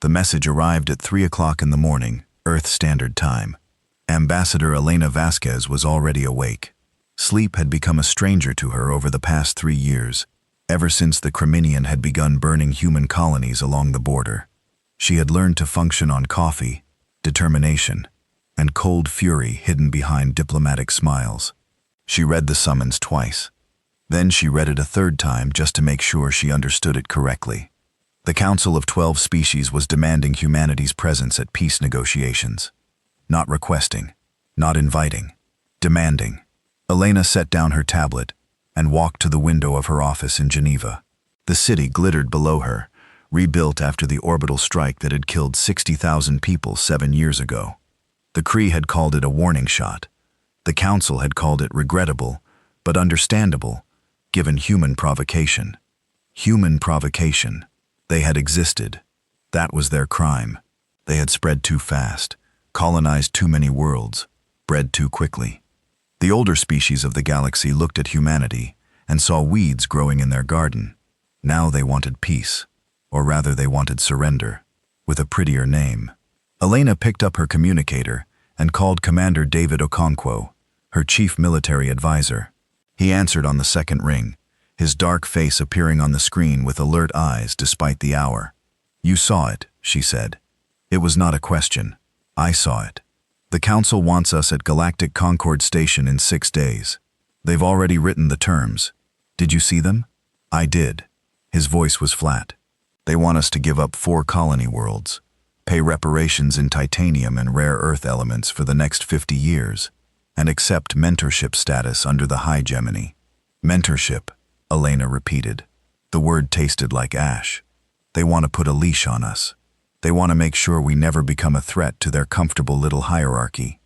The message arrived at 3 o'clock in the morning, Earth Standard Time. Ambassador Elena Vasquez was already awake. Sleep had become a stranger to her over the past 3 years, ever since the Crimean had begun burning human colonies along the border. She had learned to function on coffee, determination, and cold fury hidden behind diplomatic smiles. She read the summons twice. Then she read it a third time just to make sure she understood it correctly. The Council of 12 Species was demanding humanity's presence at peace negotiations. Not requesting, not inviting, demanding. Elena set down her tablet and walked to the window of her office in Geneva. The city glittered below her, rebuilt after the orbital strike that had killed 60,000 people 7 years ago. The Kree had called it a warning shot. The Council had called it regrettable, but understandable, given human provocation. Human provocation. They had existed. That was their crime. They had spread too fast, colonized too many worlds, bred too quickly. The older species of the galaxy looked at humanity and saw weeds growing in their garden. Now they wanted peace, or rather they wanted surrender, with a prettier name. Elena picked up her communicator and called Commander David Okonkwo, her chief military advisor. He answered on the second ring, his dark face appearing on the screen with alert eyes despite the hour. "You saw it," she said. "It was not a question. I saw it. The Council wants us at Galactic Concord Station in 6 days. They've already written the terms. Did you see them?" "I did." His voice was flat. "They want us to give up 4 colony worlds, pay reparations in titanium and rare earth elements for the next 50 years, and accept mentorship status under the hegemony." "Mentorship," Elena repeated. The word tasted like ash. "They want to put a leash on us. They want to make sure we never become a threat to their comfortable little hierarchy."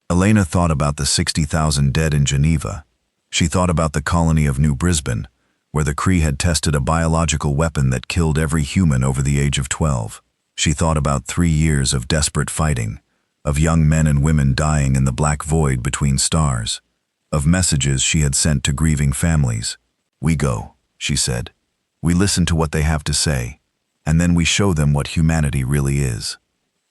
Elena thought about the 60,000 dead in Geneva. She thought about the colony of New Brisbane, where the Kree had tested a biological weapon that killed every human over the age of 12. She thought about 3 years of desperate fighting, of young men and women dying in the black void between stars, of messages she had sent to grieving families. "We go," she said. "We listen to what they have to say, and then we show them what humanity really is."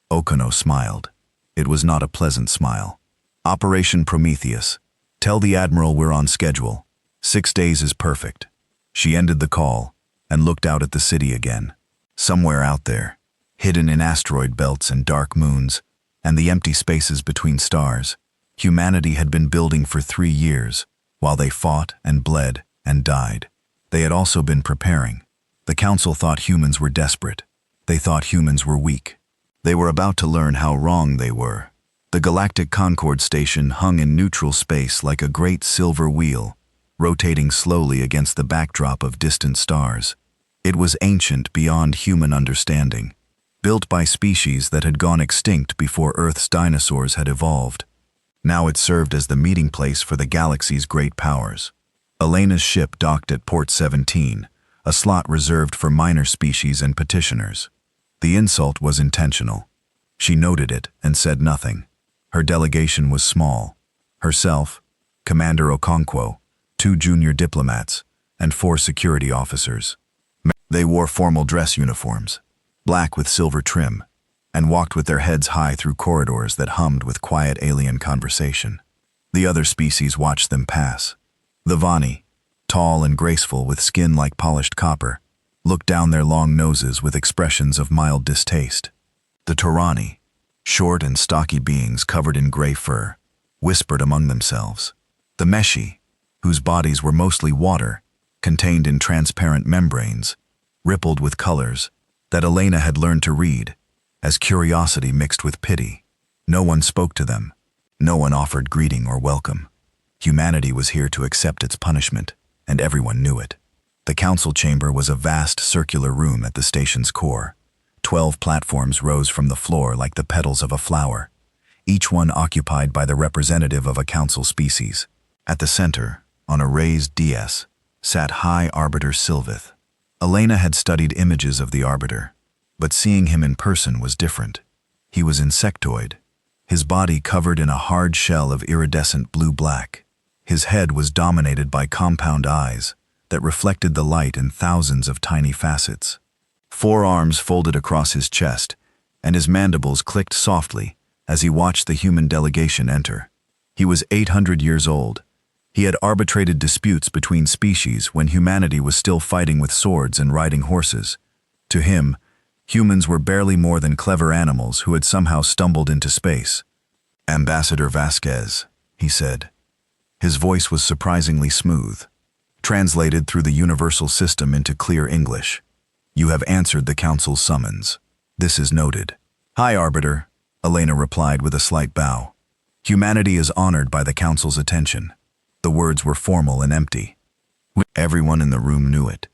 Okono smiled. It was not a pleasant smile. "Operation Prometheus. Tell the Admiral we're on schedule. 6 days is perfect." She ended the call and looked out at the city again. Somewhere out there, hidden in asteroid belts and dark moons, and the empty spaces between stars, humanity had been building for 3 years, while they fought and bled and died. They had also been preparing. The Council thought humans were desperate. They thought humans were weak. They were about to learn how wrong they were. The Galactic Concord Station hung in neutral space like a great silver wheel, rotating slowly against the backdrop of distant stars. It was ancient beyond human understanding, built by species that had gone extinct before Earth's dinosaurs had evolved. Now it served as the meeting place for the galaxy's great powers. Elena's ship docked at Port 17, a slot reserved for minor species and petitioners. The insult was intentional. She noted it and said nothing. Her delegation was small. Herself, Commander Okonkwo, 2 junior diplomats, and 4 security officers. They wore formal dress uniforms, black with silver trim, and walked with their heads high through corridors that hummed with quiet alien conversation. The other species watched them pass. The Vani, tall and graceful with skin like polished copper, looked down their long noses with expressions of mild distaste. The Torani, short and stocky beings covered in gray fur, whispered among themselves. The Meshi, whose bodies were mostly water, contained in transparent membranes, rippled with colors that Elena had learned to read, as curiosity mixed with pity. No one spoke to them. No one offered greeting or welcome. Humanity was here to accept its punishment, and everyone knew it. The council chamber was a vast circular room at the station's core. 12 platforms rose from the floor like the petals of a flower, each one occupied by the representative of a council species. At the center, on a raised dais, sat High Arbiter Sylvith. Elena had studied images of the Arbiter, but seeing him in person was different. He was insectoid, his body covered in a hard shell of iridescent blue-black. His head was dominated by compound eyes that reflected the light in thousands of tiny facets. 4 arms folded across his chest, and his mandibles clicked softly as he watched the human delegation enter. He was 800 years old. He had arbitrated disputes between species when humanity was still fighting with swords and riding horses. To him, humans were barely more than clever animals who had somehow stumbled into space. "Ambassador Vasquez," he said. His voice was surprisingly smooth, translated through the universal system into clear English. "You have answered the Council's summons. This is noted." "Hi, Arbiter," Elena replied with a slight bow. "Humanity is honored by the Council's attention." The words were formal and empty. Everyone in the room knew it.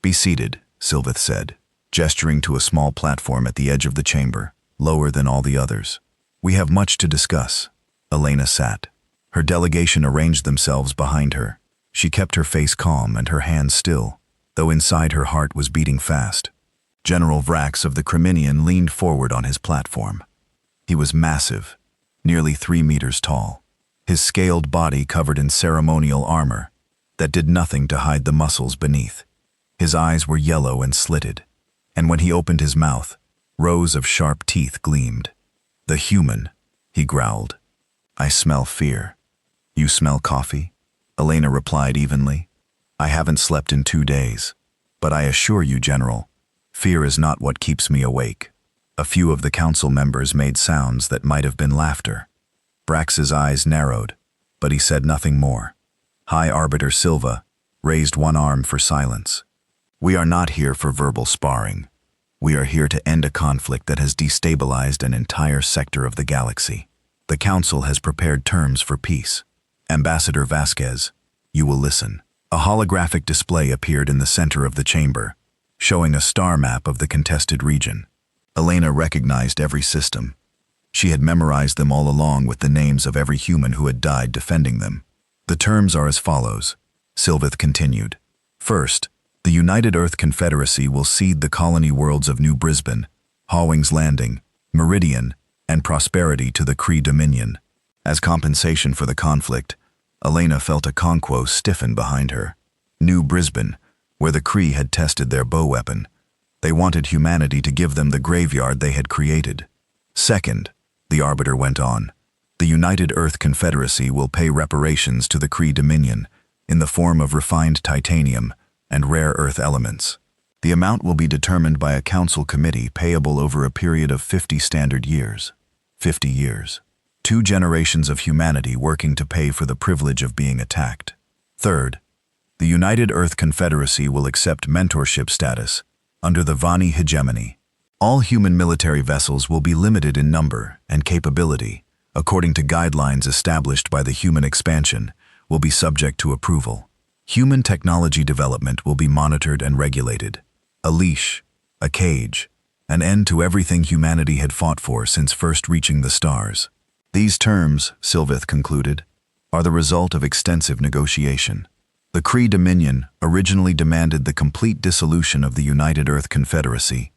"Be seated," Sylveth said, gesturing to a small platform at the edge of the chamber, lower than all the others. "We have much to discuss." Elena sat. Her delegation arranged themselves behind her. She kept her face calm and her hands still, though inside her heart was beating fast. General Vrax of the Criminian leaned forward on his platform. He was massive, nearly 3 meters tall, his scaled body covered in ceremonial armor that did nothing to hide the muscles beneath. His eyes were yellow and slitted, and when he opened his mouth, rows of sharp teeth gleamed. "The human," he growled. "I smell fear." "You smell coffee?" Elena replied evenly. "I haven't slept in 2 days, but I assure you, General, fear is not what keeps me awake." A few of the council members made sounds that might have been laughter. Brax's eyes narrowed, but he said nothing more. High Arbiter Silva raised one arm for silence. "We are not here for verbal sparring. We are here to end a conflict that has destabilized an entire sector of the galaxy. The Council has prepared terms for peace. Ambassador Vasquez, you will listen." A holographic display appeared in the center of the chamber, showing a star map of the contested region. Elena recognized every system. She had memorized them all along with the names of every human who had died defending them. "The terms are as follows," Sylveth continued. "First, the United Earth Confederacy will cede the colony worlds of New Brisbane, Hawing's Landing, Meridian, and Prosperity to the Kree Dominion. As compensation for the conflict, Elena felt a conquo stiffen behind her. New Brisbane, where the Kree had tested their bow weapon. They wanted humanity to give them the graveyard they had created. Second, the Arbiter went on, the United Earth Confederacy will pay reparations to the Kree Dominion in the form of refined titanium and rare earth elements. The amount will be determined by a council committee payable over a period of 50 standard years. 50 years. 2 generations of humanity working to pay for the privilege of being attacked. Third, the United Earth Confederacy will accept mentorship status under the Vani hegemony. All human military vessels will be limited in number and capability, according to guidelines established by the Human Expansion, will be subject to approval. Human technology development will be monitored and regulated. A leash, a cage, an end to everything humanity had fought for since first reaching the stars. These terms, Sylveth concluded, are the result of extensive negotiation. The Kree Dominion originally demanded the complete dissolution of the United Earth Confederacy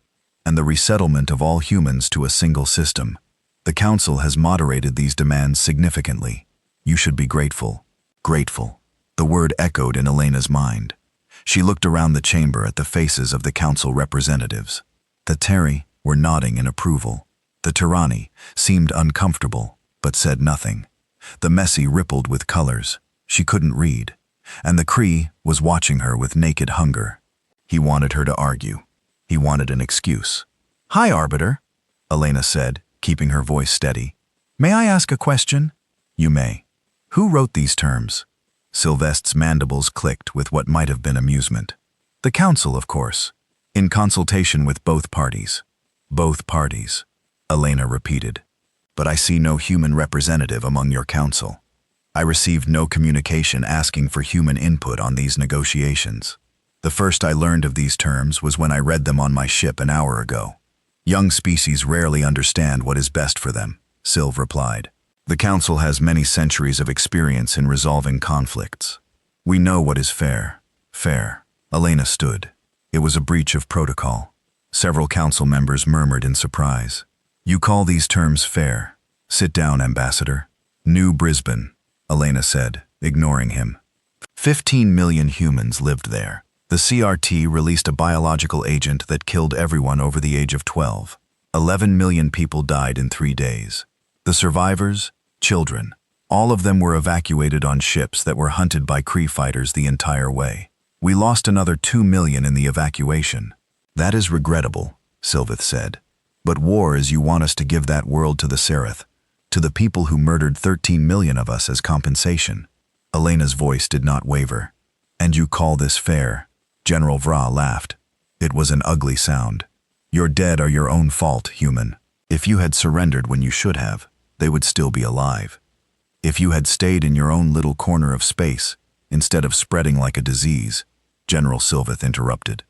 and the resettlement of all humans to a single system. The Council has moderated these demands significantly. You should be grateful. Grateful. The word echoed in Elena's mind. She looked around the chamber at the faces of the Council representatives. The Terri were nodding in approval. The Tirani seemed uncomfortable, but said nothing. The Messi rippled with colors. She couldn't read. And the Kree was watching her with naked hunger. He wanted her to argue. He wanted an excuse. "Hi, Arbiter," Elena said, keeping her voice steady. "May I ask a question?" "You may." "Who wrote these terms?" Sylveste's mandibles clicked with what might have been amusement. "The Council, of course. In consultation with both parties." "Both parties," Elena repeated. "But I see no human representative among your council. I received no communication asking for human input on these negotiations. The first I learned of these terms was when I read them on my ship an hour ago. Young species rarely understand what is best for them," Sylv replied. "The Council has many centuries of experience in resolving conflicts. We know what is fair." "Fair." Elena stood. It was a breach of protocol. Several council members murmured in surprise. "You call these terms fair? Sit down, Ambassador." "New Brisbane," Elena said, ignoring him. 15 million humans lived there. The CRT released a biological agent that killed everyone over the age of 12. 11 million people died in 3 days. The survivors, children, all of them were evacuated on ships that were hunted by Kree fighters the entire way. We lost another 2 million in the evacuation. That is regrettable, Sylveth said. But war is you want us to give that world to the Seraph, to the people who murdered 13 million of us as compensation. Elena's voice did not waver. And you call this fair? General Vra laughed. It was an ugly sound. Your dead are your own fault, human. If you had surrendered when you should have, they would still be alive. If you had stayed in your own little corner of space, instead of spreading like a disease, General Sylveth interrupted.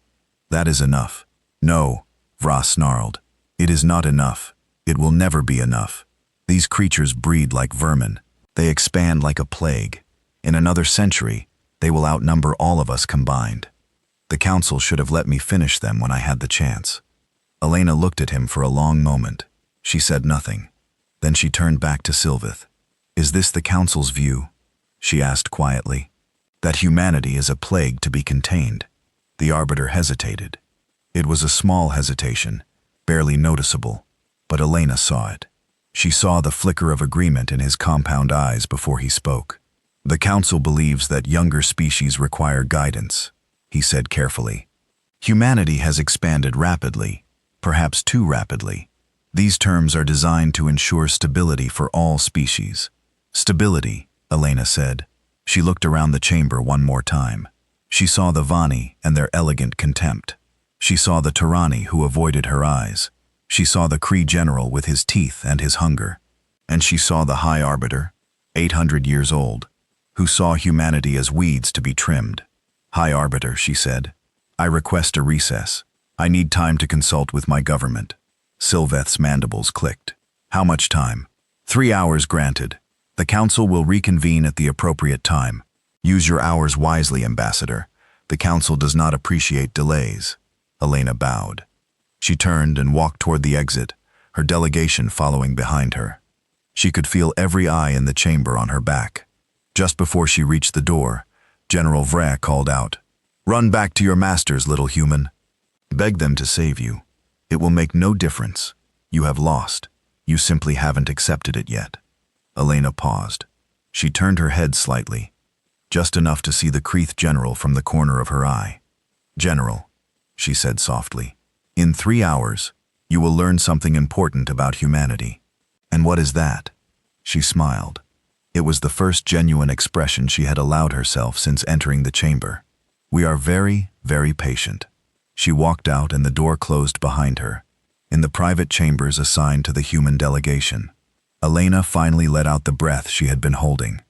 That is enough. No, Vra snarled. It is not enough. It will never be enough. These creatures breed like vermin. They expand like a plague. In another century, they will outnumber all of us combined. The council should have let me finish them when I had the chance. Elena looked at him for a long moment. She said nothing. Then she turned back to Sylveth. Is this the council's view? She asked quietly. That humanity is a plague to be contained. The arbiter hesitated. It was a small hesitation, barely noticeable, but Elena saw it. She saw the flicker of agreement in his compound eyes before he spoke. The council believes that younger species require guidance, he said carefully. Humanity has expanded rapidly, perhaps too rapidly. These terms are designed to ensure stability for all species. Stability, Elena said. She looked around the chamber one more time. She saw the Vani and their elegant contempt. She saw the Tyranni who avoided her eyes. She saw the Kree general with his teeth and his hunger. And she saw the High Arbiter, 800 years old, who saw humanity as weeds to be trimmed. High Arbiter, she said, I request a recess. I need time to consult with my government. Sylveth's mandibles clicked. How much time? 3 hours granted. The council will reconvene at the appropriate time. Use your hours wisely, Ambassador. The council does not appreciate delays. Elena bowed. She turned and walked toward the exit, her delegation following behind her. She could feel every eye in the chamber on her back. Just before she reached the door, General Vra called out, Run back to your masters, little human. Beg them to save you. It will make no difference. You have lost. You simply haven't accepted it yet. Elena paused. She turned her head slightly, just enough to see the Kreeth general from the corner of her eye. General, she said softly, in 3 hours, you will learn something important about humanity. And what is that? She smiled. It was the first genuine expression she had allowed herself since entering the chamber. We are very, very patient. She walked out and the door closed behind her. In the private chambers assigned to the human delegation, Elena finally let out the breath she had been holding.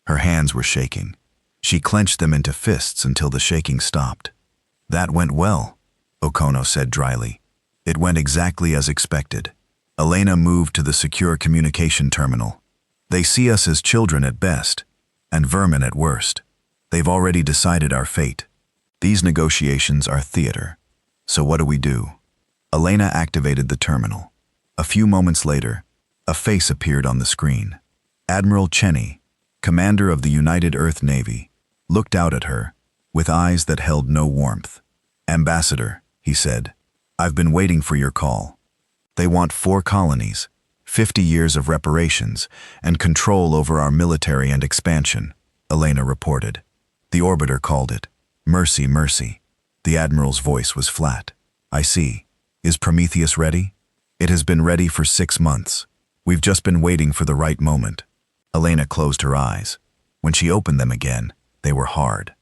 Her hands were shaking. She clenched them into fists until the shaking stopped. That went well, Okono said dryly. It went exactly as expected. Elena moved to the secure communication terminal. They see us as children at best, and vermin at worst. They've already decided our fate. These negotiations are theater. So what do we do? Elena activated the terminal. A few moments later, a face appeared on the screen. Admiral Cheney, commander of the United Earth Navy, looked out at her, with eyes that held no warmth. Ambassador, he said, I've been waiting for your call. They want 4 colonies, 50 years of reparations, and control over our military and expansion, Elena reported. The orbiter called it, Mercy, mercy. The admiral's voice was flat. I see. Is Prometheus ready? It has been ready for 6 months. We've just been waiting for the right moment. Elena closed her eyes. When she opened them again, they were hard.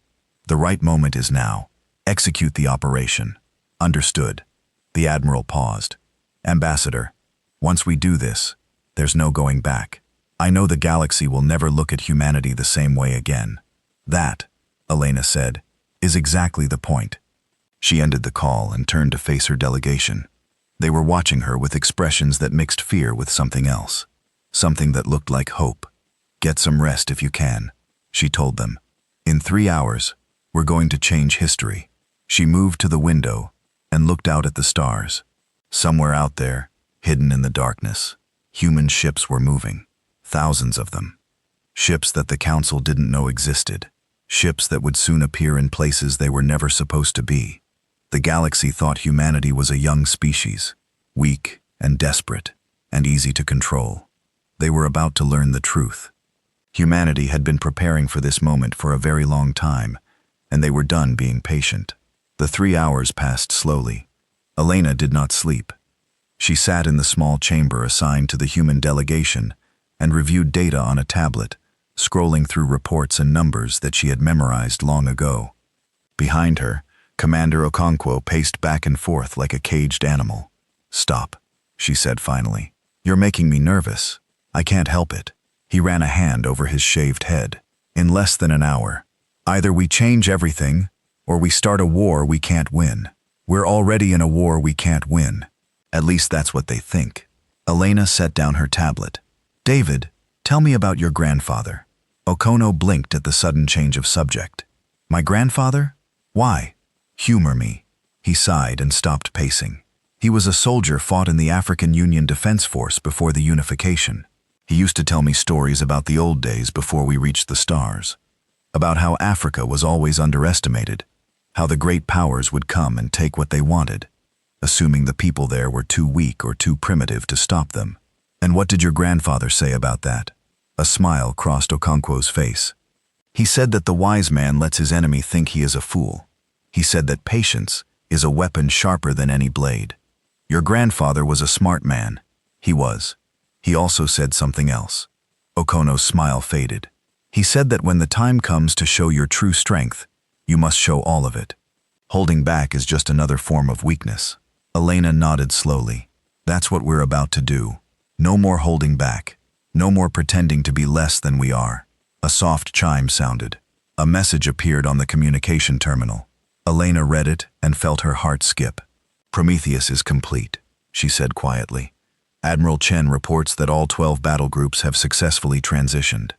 The right moment is now. Execute the operation. Understood. The admiral paused. Ambassador, once we do this, there's no going back. I know the galaxy will never look at humanity the same way again. That, Elena said, is exactly the point. She ended the call and turned to face her delegation. They were watching her with expressions that mixed fear with something else. Something that looked like hope. Get some rest if you can, she told them. In 3 hours, we're going to change history. She moved to the window and looked out at the stars. Somewhere out there, hidden in the darkness, human ships were moving. Thousands of them. Ships that the council didn't know existed. ships that would soon appear in places they were never supposed to be. The galaxy thought humanity was a young species, weak and desperate, and easy to control. They were about to learn the truth. Humanity had been preparing for this moment for a very long time, and they were done being patient. The 3 hours passed slowly. Elena did not sleep. She sat in the small chamber assigned to the human delegation and reviewed data on a tablet, scrolling through reports and numbers that she had memorized long ago. Behind her, Commander Okonkwo paced back and forth like a caged animal. "Stop," she said finally. "You're making me nervous. I can't help it." He ran a hand over his shaved head. "In less than an hour. Either we change everything, or we start a war we can't win. We're already in a war we can't win. At least that's what they think." Elena set down her tablet. "David, tell me about your grandfather." Okono blinked at the sudden change of subject. "My grandfather? Why?" "Humor me." He sighed and stopped pacing. "He was a soldier fought in the African Union Defense Force before the unification. He used to tell me stories about the old days before we reached the stars. About how Africa was always underestimated, how the great powers would come and take what they wanted, assuming the people there were too weak or too primitive to stop them." "And what did your grandfather say about that?" A smile crossed Okonkwo's face. "He said that the wise man lets his enemy think he is a fool. He said that patience is a weapon sharper than any blade. Your grandfather was a smart man." "He was. He also said something else." Okono's smile faded. "He said that when the time comes to show your true strength, you must show all of it. Holding back is just another form of weakness." Elena nodded slowly. "That's what we're about to do. No more holding back. No more pretending to be less than we are." A soft chime sounded. A message appeared on the communication terminal. Elena read it and felt her heart skip. "Prometheus is complete," she said quietly. "Admiral Chen reports that all 12 battle groups have successfully transitioned."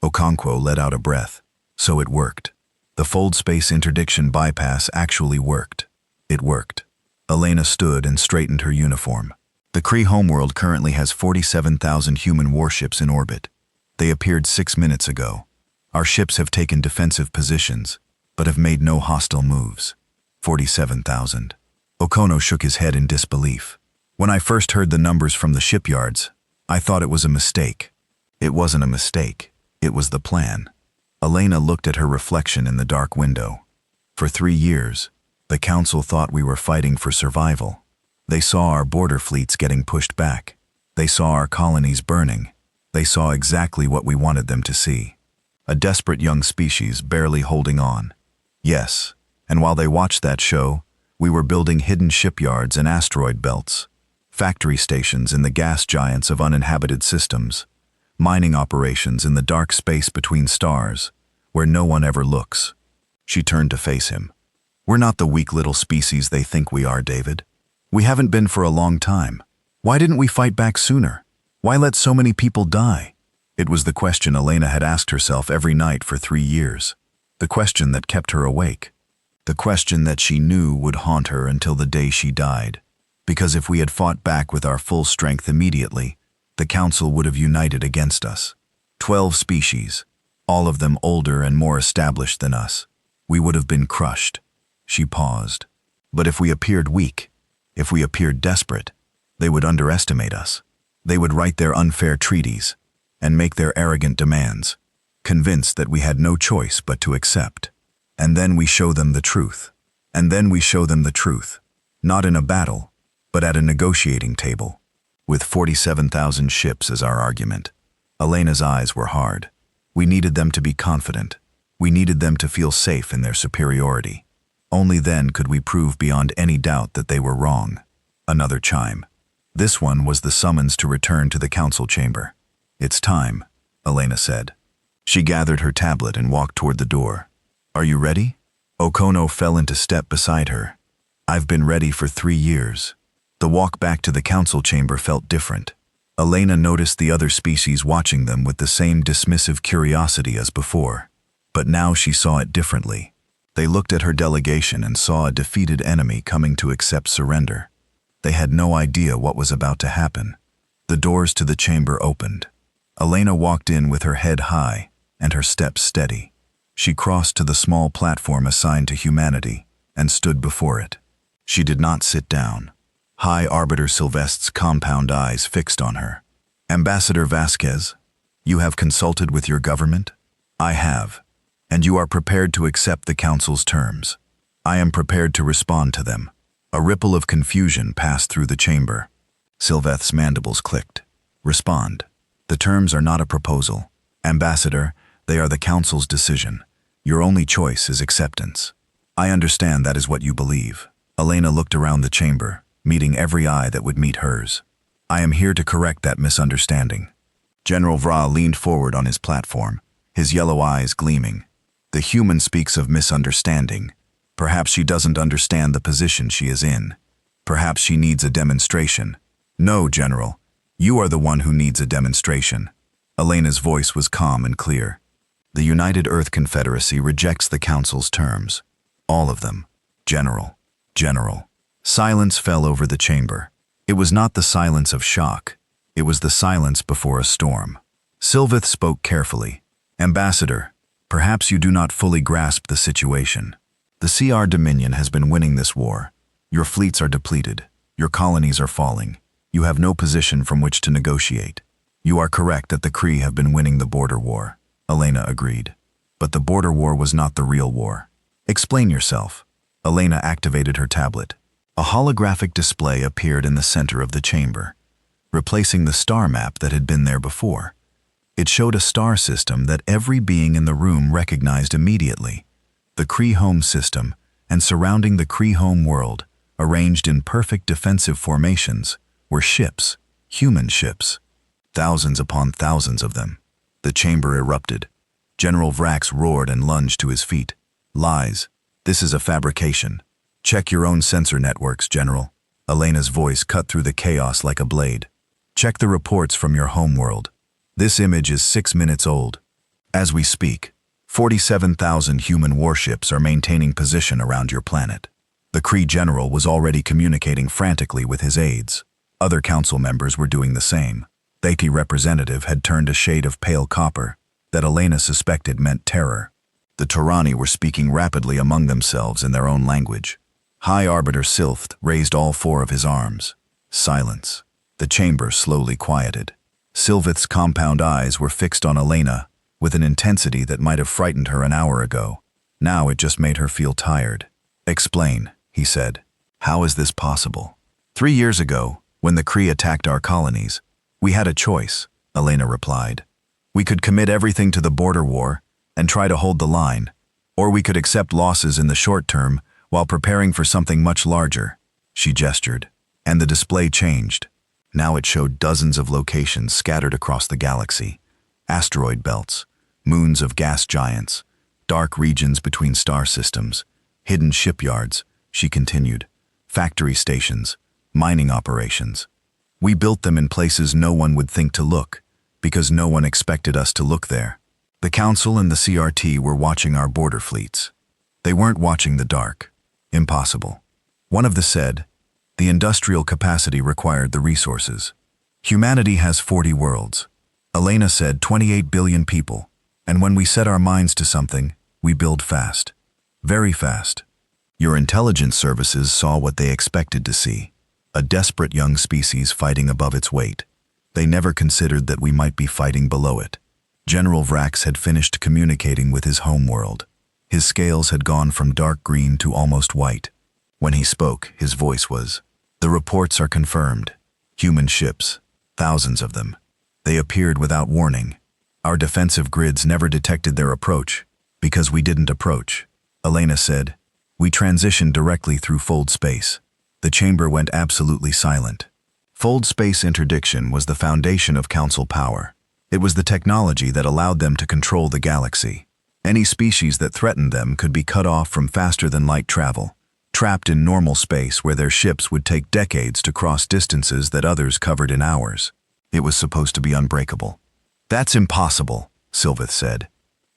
Okonkwo let out a breath. So it worked. The fold space interdiction bypass actually worked. It worked. Elena stood and straightened her uniform. "The Kree homeworld currently has 47,000 human warships in orbit. They appeared 6 minutes ago. Our ships have taken defensive positions, but have made no hostile moves." 47,000. Okono shook his head in disbelief. "When I first heard the numbers from the shipyards, I thought it was a mistake." "It wasn't a mistake. It was the plan." Elena looked at her reflection in the dark window. "For 3 years, the Council thought we were fighting for survival. They saw our border fleets getting pushed back. They saw our colonies burning. They saw exactly what we wanted them to see. A desperate young species barely holding on. Yes, and while they watched that show, we were building hidden shipyards and asteroid belts, factory stations in the gas giants of uninhabited systems, mining operations in the dark space between stars, where no one ever looks." She turned to face him. "We're not the weak little species they think we are, David. We haven't been for a long time. Why didn't we fight back sooner? Why let so many people die?" It was the question Elena had asked herself every night for 3 years. The question that kept her awake. The question that she knew would haunt her until the day she died. Because if we had fought back with our full strength immediately, the Council would have united against us. 12 species, all of them older and more established than us. We would have been crushed. She paused. But if we appeared weak, if we appeared desperate, they would underestimate us. They would write their unfair treaties and make their arrogant demands, convinced that we had no choice but to accept. And then we show them the truth. And then we show them the truth, not in a battle, but at a negotiating table, with 47,000 ships as our argument. Elena's eyes were hard. We needed them to be confident. We needed them to feel safe in their superiority. Only then could we prove beyond any doubt that they were wrong. Another chime. This one was the summons to return to the council chamber. "It's time," Elena said. She gathered her tablet and walked toward the door. "Are you ready?" Okono fell into step beside her. "I've been ready for 3 years." The walk back to the council chamber felt different. Elena noticed the other species watching them with the same dismissive curiosity as before. But now she saw it differently. They looked at her delegation and saw a defeated enemy coming to accept surrender. They had no idea what was about to happen. The doors to the chamber opened. Elena walked in with her head high and her steps steady. She crossed to the small platform assigned to humanity and stood before it. She did not sit down. High Arbiter Sylveste's compound eyes fixed on her. Ambassador Vasquez, you have consulted with your government? I have. And you are prepared to accept the Council's terms. I am prepared to respond to them. A ripple of confusion passed through the chamber. Sylveste's mandibles clicked. Respond. The terms are not a proposal. Ambassador, they are the Council's decision. Your only choice is acceptance. I understand that is what you believe. Elena looked around the chamber, meeting every eye that would meet hers. I am here to correct that misunderstanding. General Vra leaned forward on his platform, his yellow eyes gleaming. The human speaks of misunderstanding. Perhaps she doesn't understand the position she is in. Perhaps she needs a demonstration. No, General. You are the one who needs a demonstration. Elena's voice was calm and clear. The United Earth Confederacy rejects the Council's terms. All of them. General. General. Silence fell over the chamber. It was not the silence of shock. It was the silence before a storm. Sylveth spoke carefully. Ambassador, perhaps you do not fully grasp the situation. The CR Dominion has been winning this war. Your fleets are depleted. Your colonies are falling. You have no position from which to negotiate. You are correct that the Kree have been winning the border war. Elena agreed. But the border war was not the real war. Explain yourself. Elena activated her tablet. A holographic display appeared in the center of the chamber, replacing the star map that had been there before. It showed a star system that every being in the room recognized immediately. The Kree home system, and surrounding the Kree home world, arranged in perfect defensive formations, were ships, human ships. Thousands upon thousands of them. The chamber erupted. General Vrax roared and lunged to his feet. Lies. This is a fabrication. Check your own sensor networks, General. Elena's voice cut through the chaos like a blade. Check the reports from your homeworld. This image is 6 minutes old. As we speak, 47,000 human warships are maintaining position around your planet. The Kree general was already communicating frantically with his aides. Other council members were doing the same. The AP representative had turned a shade of pale copper that Elena suspected meant terror. The Torani were speaking rapidly among themselves in their own language. High Arbiter Sylph raised all 4 of his arms. Silence. The chamber slowly quieted. Sylveth's compound eyes were fixed on Elena with an intensity that might have frightened her an hour ago. Now it just made her feel tired. Explain, he said. How is this possible? 3 years ago, when the Kree attacked our colonies, we had a choice, Elena replied. We could commit everything to the border war and try to hold the line, or we could accept losses in the short term while preparing for something much larger. She gestured, and the display changed. Now it showed dozens of locations scattered across the galaxy. Asteroid belts, moons of gas giants, dark regions between star systems, hidden shipyards, she continued, factory stations, mining operations. We built them in places no one would think to look, because no one expected us to look there. The Council and the CRT were watching our border fleets. They weren't watching the dark. Impossible. One of them said, the industrial capacity required the resources. Humanity has 40 worlds. Elena said 28 billion people, and when we set our minds to something, we build fast. Very fast. Your intelligence services saw what they expected to see. A desperate young species fighting above its weight. They never considered that we might be fighting below it. General Vrax had finished communicating with his homeworld. His scales had gone from dark green to almost white. When he spoke, his voice was, the reports are confirmed. Human ships, thousands of them. They appeared without warning. Our defensive grids never detected their approach, because we didn't approach. Elena said, we transitioned directly through fold space. The chamber went absolutely silent. Fold space interdiction was the foundation of Council power. It was the technology that allowed them to control the galaxy. Any species that threatened them could be cut off from faster-than-light travel, trapped in normal space where their ships would take decades to cross distances that others covered in hours. It was supposed to be unbreakable. That's impossible, Sylveth said.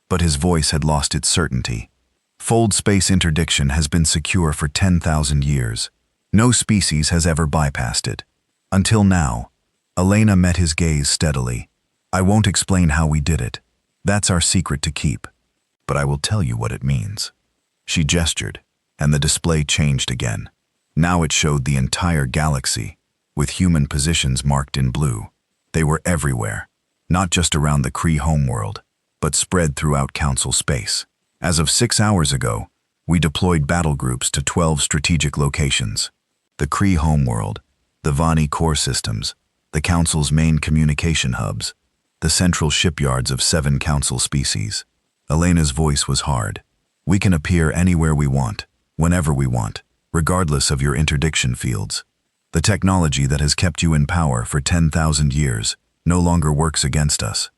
But his voice had lost its certainty. Fold space interdiction has been secure for 10,000 years. No species has ever bypassed it. Until now. Elena met his gaze steadily. I won't explain how we did it. That's our secret to keep. but I will tell you what it means." She gestured, and the display changed again. Now it showed the entire galaxy, with human positions marked in blue. They were everywhere, not just around the Kree homeworld, but spread throughout Council space. As of 6 hours ago, we deployed battle groups to 12 strategic locations. The Kree homeworld, the Vani core systems, the Council's main communication hubs, the central shipyards of 7 Council species. Elena's voice was hard. "We can appear anywhere we want, whenever we want, regardless of your interdiction fields. The technology that has kept you in power for 10,000 years no longer works against us."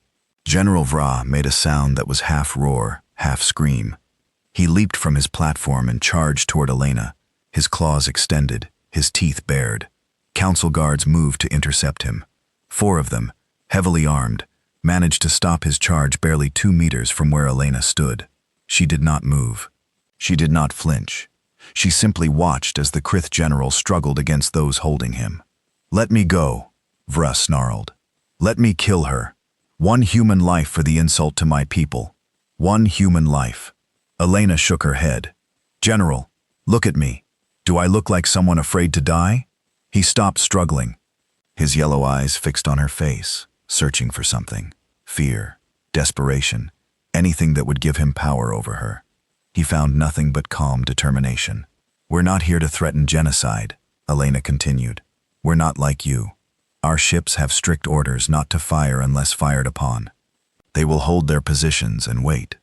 General Vra made a sound that was half roar, half scream. He leaped from his platform and charged toward Elena, his claws extended, his teeth bared. Council guards moved to intercept him. 4 of them, heavily armed, managed to stop his charge barely 2 meters from where Elena stood. She did not move. She did not flinch. She simply watched as the Krith general struggled against those holding him. "Let me go," Vra snarled. "Let me kill her. 1 human life for the insult to my people. 1 human life." Elena shook her head. "General, look at me. Do I look like someone afraid to die?" He stopped struggling, his yellow eyes fixed on her face, searching for something. Fear, desperation, anything that would give him power over her. He found nothing but calm determination. "We're not here to threaten genocide," Elena continued. "We're not like you. Our ships have strict orders not to fire unless fired upon. They will hold their positions and wait.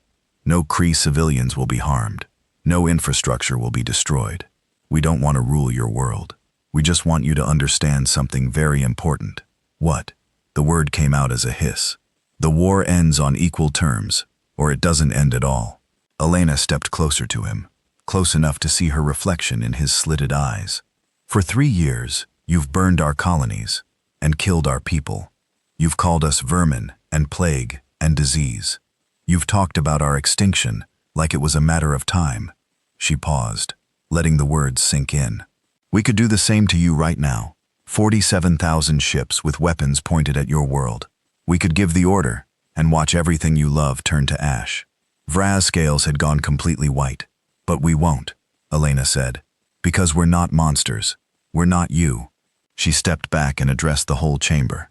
No Kree civilians will be harmed. No infrastructure will be destroyed. We don't want to rule your world. We just want you to understand something very important." "What?" The word came out as a hiss. "The war ends on equal terms, or it doesn't end at all." Elena stepped closer to him, close enough to see her reflection in his slitted eyes. "For 3 years, you've burned our colonies and killed our people. You've called us vermin and plague and disease. You've talked about our extinction like it was a matter of time." She paused, letting the words sink in. "We could do the same to you right now. 47,000 ships with weapons pointed at your world. We could give the order and watch everything you love turn to ash." Vraz's scales had gone completely white. "But we won't," Elena said, "because we're not monsters. We're not you." She stepped back and addressed the whole chamber.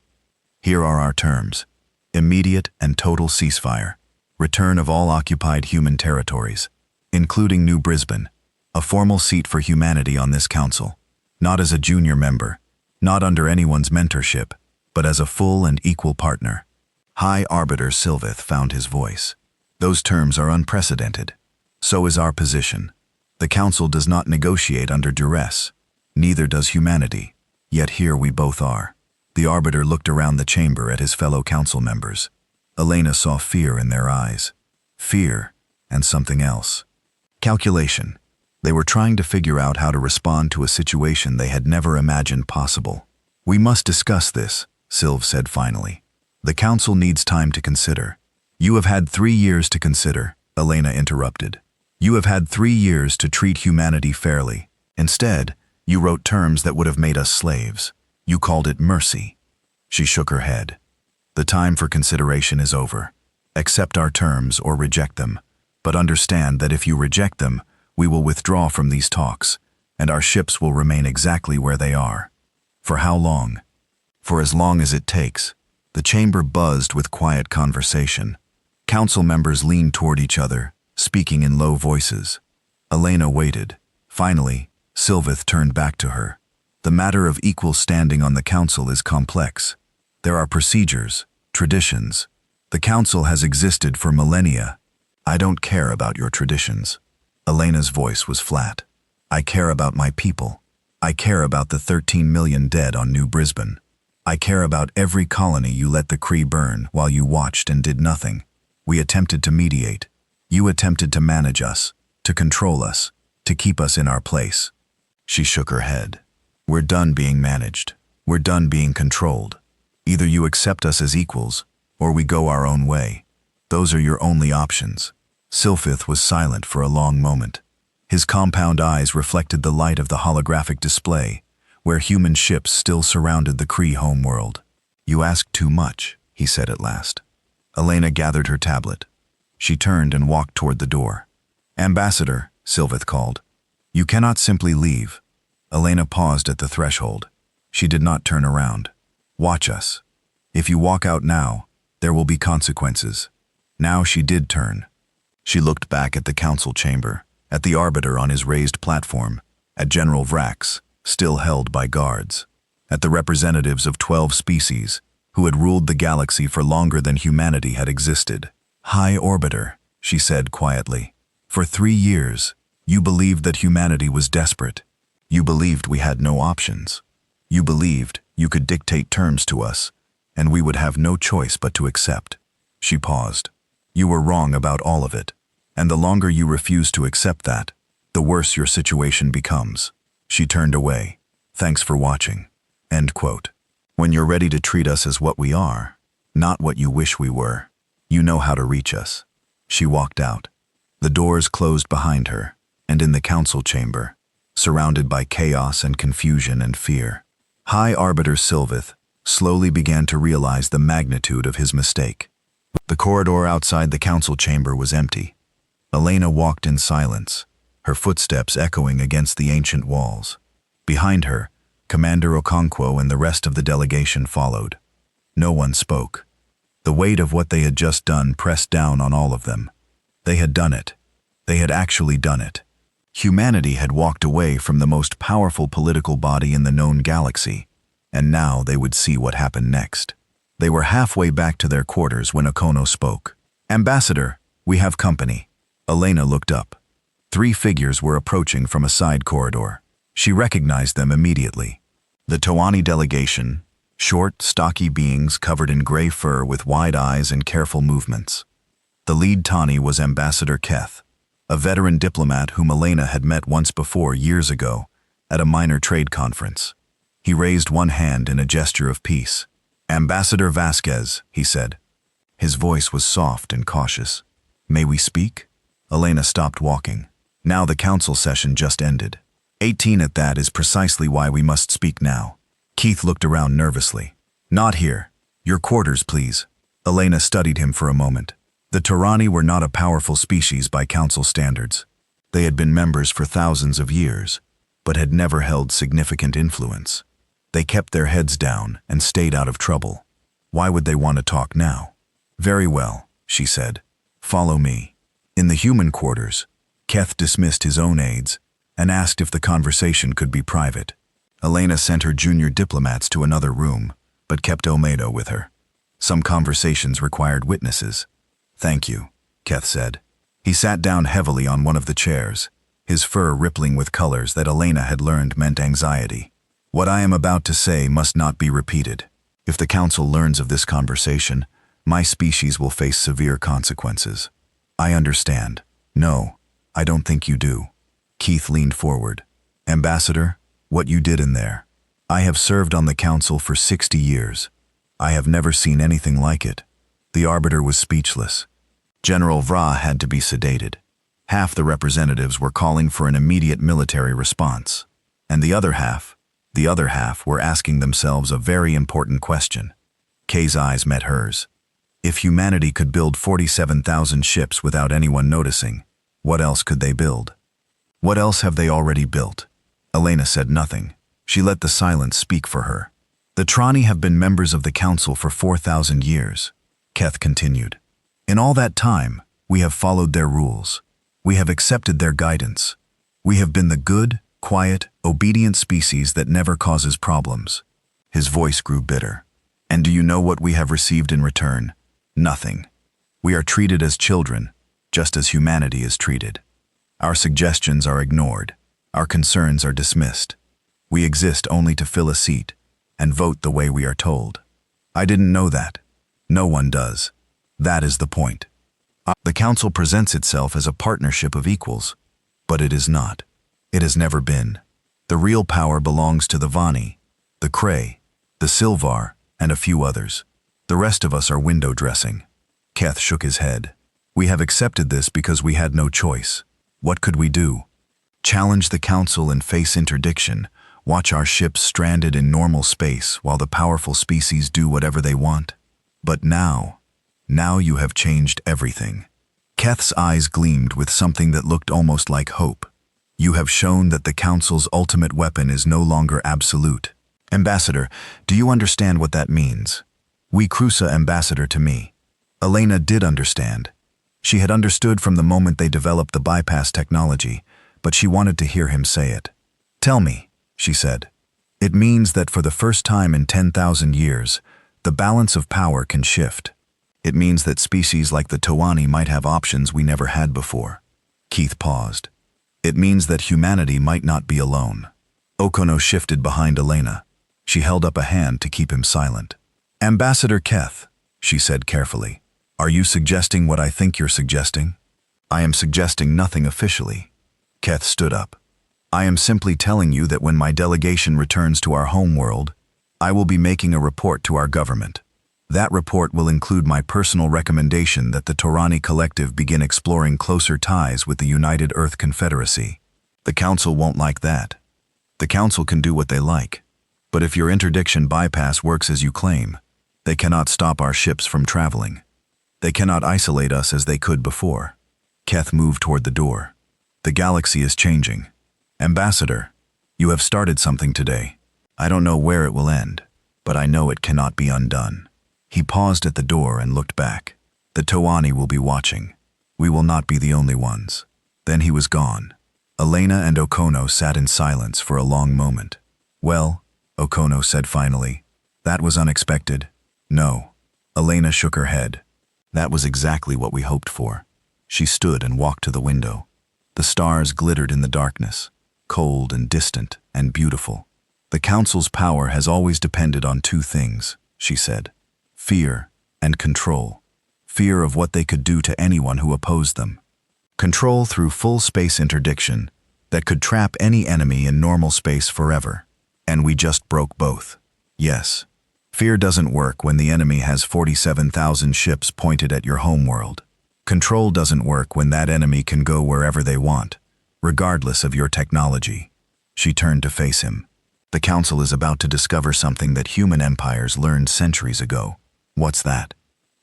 "Here are our terms. Immediate and total ceasefire. Return of all occupied human territories, including New Brisbane. A formal seat for humanity on this council. Not as a junior member, not under anyone's mentorship, but as a full and equal partner." High Arbiter Sylvith found his voice. "Those terms are unprecedented. So is our position. The council does not negotiate under duress. Neither does humanity. Yet here we both are." The Arbiter looked around the chamber at his fellow council members. Elena saw fear in their eyes. Fear and something else. Calculation. They were trying to figure out how to respond to a situation they had never imagined possible. "We must discuss this," Sylv said finally. "The council needs time to consider." "You have had 3 years to consider," Elena interrupted. "You have had 3 years to treat humanity fairly. Instead, you wrote terms that would have made us slaves. You called it mercy." She shook her head. "The time for consideration is over. Accept our terms or reject them. But understand that if you reject them, we will withdraw from these talks, and our ships will remain exactly where they are." "For how long?" "For as long as it takes." The chamber buzzed with quiet conversation. Council members leaned toward each other, speaking in low voices. Elena waited. Finally, Sylvith turned back to her. "The matter of equal standing on the council is complex. There are procedures, traditions. The council has existed for millennia. I don't care about your traditions." Elena's voice was flat. "I care about my people. I care about the 13 million dead on New Brisbane. I care about every colony you let the Kree burn while you watched and did nothing. We attempted to mediate. You attempted to manage us, to control us, to keep us in our place." She shook her head. "We're done being managed. We're done being controlled. Either you accept us as equals, or we go our own way. Those are your only options." Sylphith was silent for a long moment. His compound eyes reflected the light of the holographic display, where human ships still surrounded the Kree homeworld. "You ask too much," he said at last. Elena gathered her tablet. She turned and walked toward the door. "Ambassador," Sylvith called. "You cannot simply leave." Elena paused at the threshold. She did not turn around. "Watch us. If you walk out now, there will be consequences." Now she did turn. She looked back at the council chamber, at the arbiter on his raised platform, at General Vrax, still held by guards, at the representatives of 12 species who had ruled the galaxy for longer than humanity had existed. "High Orbiter," she said quietly, "for 3 years, you believed that humanity was desperate. You believed we had no options. You believed you could dictate terms to us, and we would have no choice but to accept." She paused. "You were wrong about all of it, and the longer you refuse to accept that, the worse your situation becomes." She turned away. "Thanks for watching." End quote. When you're ready to treat us as what we are, not what you wish we were, you know how to reach us. She walked out. The doors closed behind her, and in the council chamber, surrounded by chaos and confusion and fear, High Arbiter Sylvith slowly began to realize the magnitude of his mistake. The corridor outside the council chamber was empty. Elena walked in silence, her footsteps echoing against the ancient walls. Behind her, Commander Okonkwo and the rest of the delegation followed. No one spoke. The weight of what they had just done pressed down on all of them. They had done it. They had actually done it. Humanity had walked away from the most powerful political body in the known galaxy, and now they would see what happened next. They were halfway back to their quarters when Okono spoke. "Ambassador, we have company." Elena looked up. 3 figures were approaching from a side corridor. She recognized them immediately. The Toani delegation, short, stocky beings covered in gray fur with wide eyes and careful movements. The lead Tani was Ambassador Keth, a veteran diplomat whom Elena had met once before years ago at a minor trade conference. He raised one hand in a gesture of peace. "Ambassador Vasquez," he said. His voice was soft and cautious. "May we speak?" Elena stopped walking. Now the council session just ended. 18 at that is precisely why we must speak now. Keith looked around nervously. "Not here. Your quarters, please." Elena studied him for a moment. The Torani were not a powerful species by council standards. They had been members for thousands of years, but had never held significant influence. They kept their heads down and stayed out of trouble. Why would they want to talk now? "Very well," she said. "Follow me." In the human quarters, Keth dismissed his own aides and asked if the conversation could be private. Elena sent her junior diplomats to another room, but kept Olmedo with her. Some conversations required witnesses. "Thank you," Keth said. He sat down heavily on one of the chairs, his fur rippling with colors that Elena had learned meant anxiety. "What I am about to say must not be repeated. If the council learns of this conversation, my species will face severe consequences." "I understand." "No, I don't think you do." Keith leaned forward. "Ambassador, what you did in there. I have served on the council for 60 years. I have never seen anything like it." The arbiter was speechless. General Vra had to be sedated. Half the representatives were calling for an immediate military response, and the other half were asking themselves a very important question. Kay's eyes met hers. If humanity could build 47,000 ships without anyone noticing, what else could they build? What else have they already built? Elena said nothing. She let the silence speak for her. "The Trani have been members of the council for 4,000 years, Keth continued. "In all that time, we have followed their rules. We have accepted their guidance. We have been the good, quiet, obedient species that never causes problems." His voice grew bitter. "And do you know what we have received in return? Nothing. We are treated as children, just as humanity is treated. Our suggestions are ignored. Our concerns are dismissed. We exist only to fill a seat and vote the way we are told. I didn't know that. No one does. That is the point. The council presents itself as a partnership of equals, but it is not. It has never been. The real power belongs to the Vani, the Krei, the Silvar, and a few others. The rest of us are window dressing." Keth shook his head. "We have accepted this because we had no choice. What could we do? Challenge the council and face interdiction, watch our ships stranded in normal space while the powerful species do whatever they want? But now you have changed everything." Keth's eyes gleamed with something that looked almost like hope. You have shown that the Council's ultimate weapon is no longer absolute. Ambassador, do you understand what that means? We Crusa ambassador to me. Elena did understand. She had understood from the moment they developed the bypass technology, but she wanted to hear him say it. Tell me, she said. It means that for the first time in 10,000 years, the balance of power can shift. It means that species like the Toani might have options we never had before. Keith paused. It means that humanity might not be alone. Okono shifted behind Elena. She held up a hand to keep him silent. Ambassador Keth, she said carefully, are you suggesting what I think you're suggesting? I am suggesting nothing officially. Keth stood up. I am simply telling you that when my delegation returns to our home world, I will be making a report to our government. That report will include my personal recommendation that the Torani Collective begin exploring closer ties with the United Earth Confederacy. The Council won't like that. The Council can do what they like. But if your interdiction bypass works as you claim, they cannot stop our ships from traveling. They cannot isolate us as they could before. Keth moved toward the door. The galaxy is changing. Ambassador, you have started something today. I don't know where it will end, but I know it cannot be undone. He paused at the door and looked back. The Toani will be watching. We will not be the only ones. Then he was gone. Elena and Okono sat in silence for a long moment. Well, Okono said finally, that was unexpected. No. Elena shook her head. That was exactly what we hoped for. She stood and walked to the window. The stars glittered in the darkness, cold and distant and beautiful. The Council's power has always depended on two things, she said. Fear and control. Fear of what they could do to anyone who opposed them. Control through full space interdiction that could trap any enemy in normal space forever. And we just broke both. Yes. Fear doesn't work when the enemy has 47,000 ships pointed at your homeworld. Control doesn't work when that enemy can go wherever they want, regardless of your technology. She turned to face him. The Council is about to discover something that human empires learned centuries ago. What's that?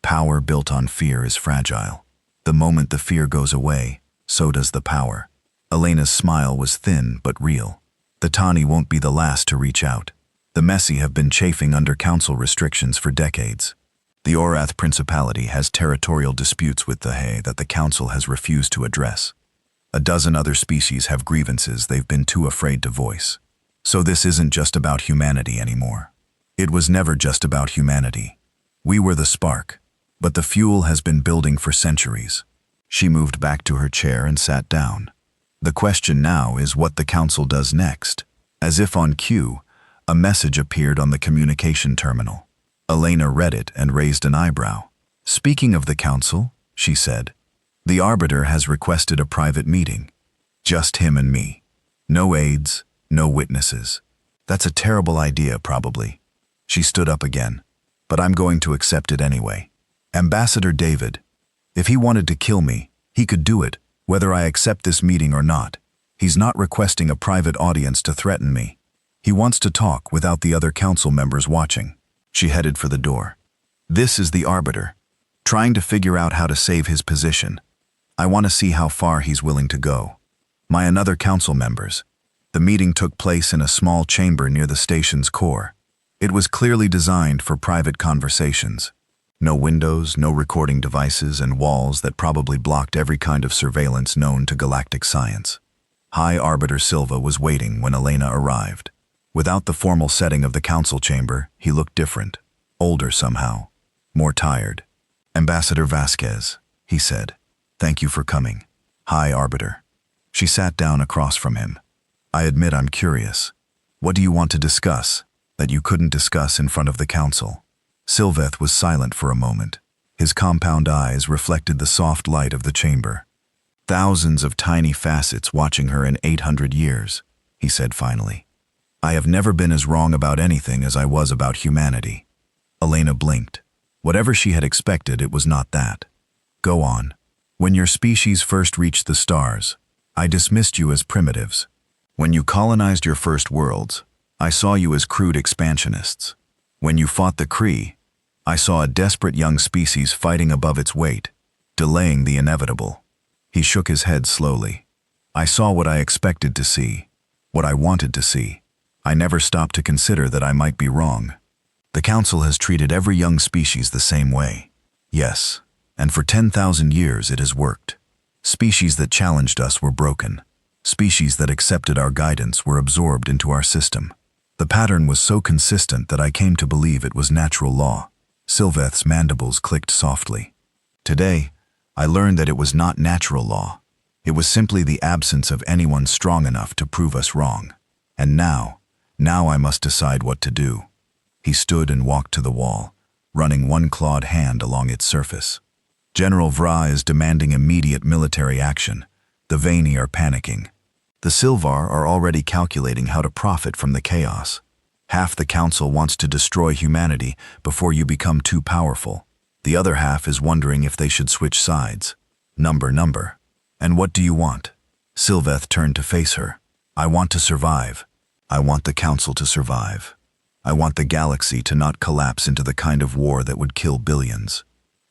Power built on fear is fragile. The moment the fear goes away, so does the power. Elena's smile was thin but real. The Tani won't be the last to reach out. The Messi have been chafing under Council restrictions for decades. The Orath Principality has territorial disputes with the Hay that the Council has refused to address. A dozen other species have grievances they've been too afraid to voice. So this isn't just about humanity anymore. It was never just about humanity. We were the spark, but the fuel has been building for centuries. She moved back to her chair and sat down. The question now is what the Council does next. As if on cue, a message appeared on the communication terminal. Elena read it and raised an eyebrow. Speaking of the Council, she said, the Arbiter has requested a private meeting. Just him and me. No aides, no witnesses. That's a terrible idea, probably. She stood up again. But I'm going to accept it anyway. Ambassador David, if he wanted to kill me, he could do it, whether I accept this meeting or not. He's not requesting a private audience to threaten me. He wants to talk without the other Council members watching. She headed for the door. This is the Arbiter, trying to figure out how to save his position. I want to see how far he's willing to go. My another Council members. The meeting took place in a small chamber near the station's core. It was clearly designed for private conversations. No windows, no recording devices, and walls that probably blocked every kind of surveillance known to galactic science. High Arbiter Silva was waiting when Elena arrived. Without the formal setting of the Council chamber, he looked different, older somehow, more tired. Ambassador Vasquez, he said, thank you for coming. High Arbiter. She sat down across from him. I admit I'm curious. What do you want to discuss that you couldn't discuss in front of the Council? Sylveth was silent for a moment. His compound eyes reflected the soft light of the chamber. Thousands of tiny facets watching her in 800 years, he said finally. I have never been as wrong about anything as I was about humanity. Elena blinked. Whatever she had expected, it was not that. Go on. When your species first reached the stars, I dismissed you as primitives. When you colonized your first worlds, I saw you as crude expansionists. When you fought the Kree, I saw a desperate young species fighting above its weight. delaying the inevitable. He shook his head slowly. I saw what I expected to see, what I wanted to see. I never stopped to consider that I might be wrong. The Council has treated every young species the same way. Yes, and for 10,000 years it has worked. Species that challenged us were broken. Species that accepted our guidance were absorbed into our system. The pattern was so consistent that I came to believe it was natural law. Sylveth's mandibles clicked softly. Today, I learned that it was not natural law. It was simply the absence of anyone strong enough to prove us wrong. And now I must decide what to do. He stood and walked to the wall, running one clawed hand along its surface. General Vra is demanding immediate military action. The Vaeni are panicking. The Silvar are already calculating how to profit from the chaos. Half the Council wants to destroy humanity before you become too powerful. The other half is wondering if they should switch sides. Number. And what do you want? Sylveth turned to face her. I want to survive. I want the Council to survive. I want the galaxy to not collapse into the kind of war that would kill billions.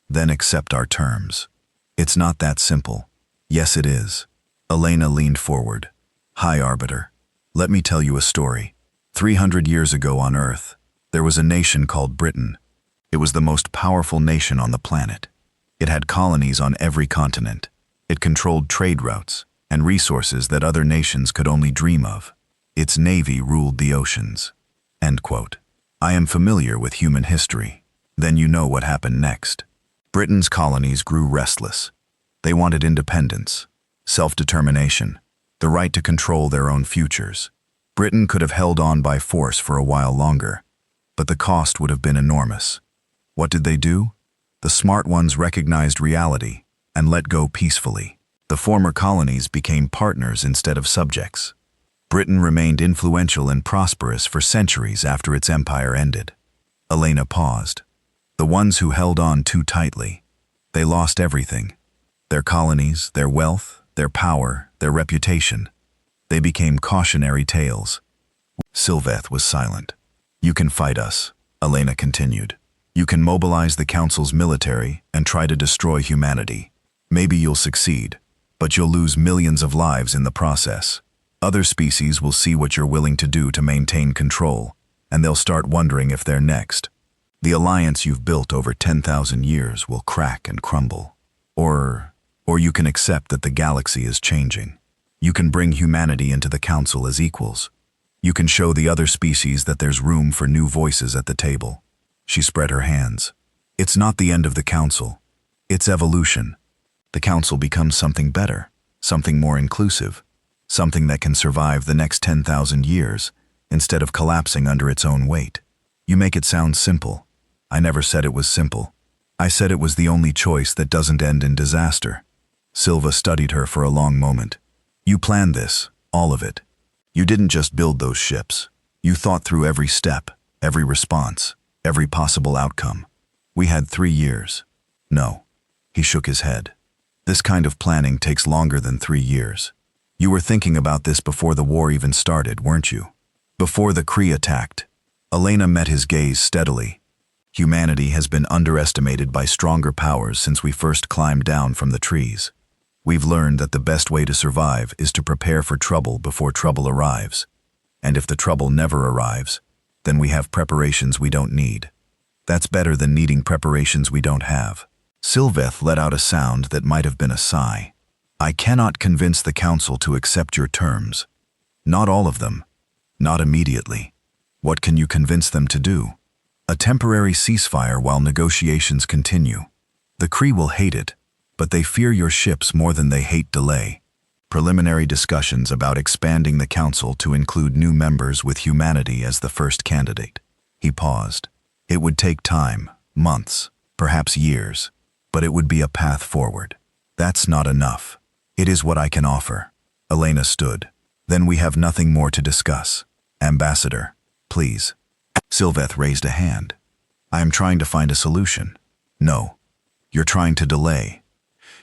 Then accept our terms. It's not that simple. Yes, it is. Elena leaned forward. Hi, Arbiter. Let me tell you a story. 300 years ago on Earth, there was a nation called Britain. It was the most powerful nation on the planet. It had colonies on every continent. It controlled trade routes and resources that other nations could only dream of. Its navy ruled the oceans. End quote. I am familiar with human history. Then you know what happened next. Britain's colonies grew restless. They wanted independence, self-determination, the right to control their own futures. Britain could have held on by force for a while longer, but the cost would have been enormous. What did they do? The smart ones recognized reality and let go peacefully. The former colonies became partners instead of subjects. Britain remained influential and prosperous for centuries after its empire ended. Elena paused. The ones who held on too tightly, they lost everything. Their colonies, their wealth, their power, their reputation. They became cautionary tales. Sylveth was silent. You can fight us, Elena continued. You can mobilize the Council's military and try to destroy humanity. Maybe you'll succeed, but you'll lose millions of lives in the process. Other species will see what you're willing to do to maintain control, and they'll start wondering if they're next. The alliance you've built over 10,000 years will crack and crumble. Or you can accept that the galaxy is changing. You can bring humanity into the Council as equals. You can show the other species that there's room for new voices at the table. She spread her hands. It's not the end of the Council. It's evolution. The Council becomes something better, something more inclusive, something that can survive the next 10,000 years instead of collapsing under its own weight. You make it sound simple. I never said it was simple. I said it was the only choice that doesn't end in disaster. Silva studied her for a long moment. You planned this, all of it. You didn't just build those ships. You thought through every step, every response, every possible outcome. We had 3 years. No. He shook his head. This kind of planning takes longer than 3 years. You were thinking about this before the war even started, weren't you? Before the Kree attacked. Elena met his gaze steadily. Humanity has been underestimated by stronger powers since we first climbed down from the trees. We've learned that the best way to survive is to prepare for trouble before trouble arrives. And if the trouble never arrives, then we have preparations we don't need. That's better than needing preparations we don't have. Sylveth let out a sound that might have been a sigh. I cannot convince the Council to accept your terms. Not all of them. Not immediately. What can you convince them to do? A temporary ceasefire while negotiations continue. The Kree will hate it, but they fear your ships more than they hate delay. Preliminary discussions about expanding the Council to include new members with humanity as the first candidate. He paused. It would take time, months, perhaps years, but it would be a path forward. That's not enough. It is what I can offer. Elena stood. Then we have nothing more to discuss. Ambassador, please. Sylveth raised a hand. I am trying to find a solution. No. You're trying to delay.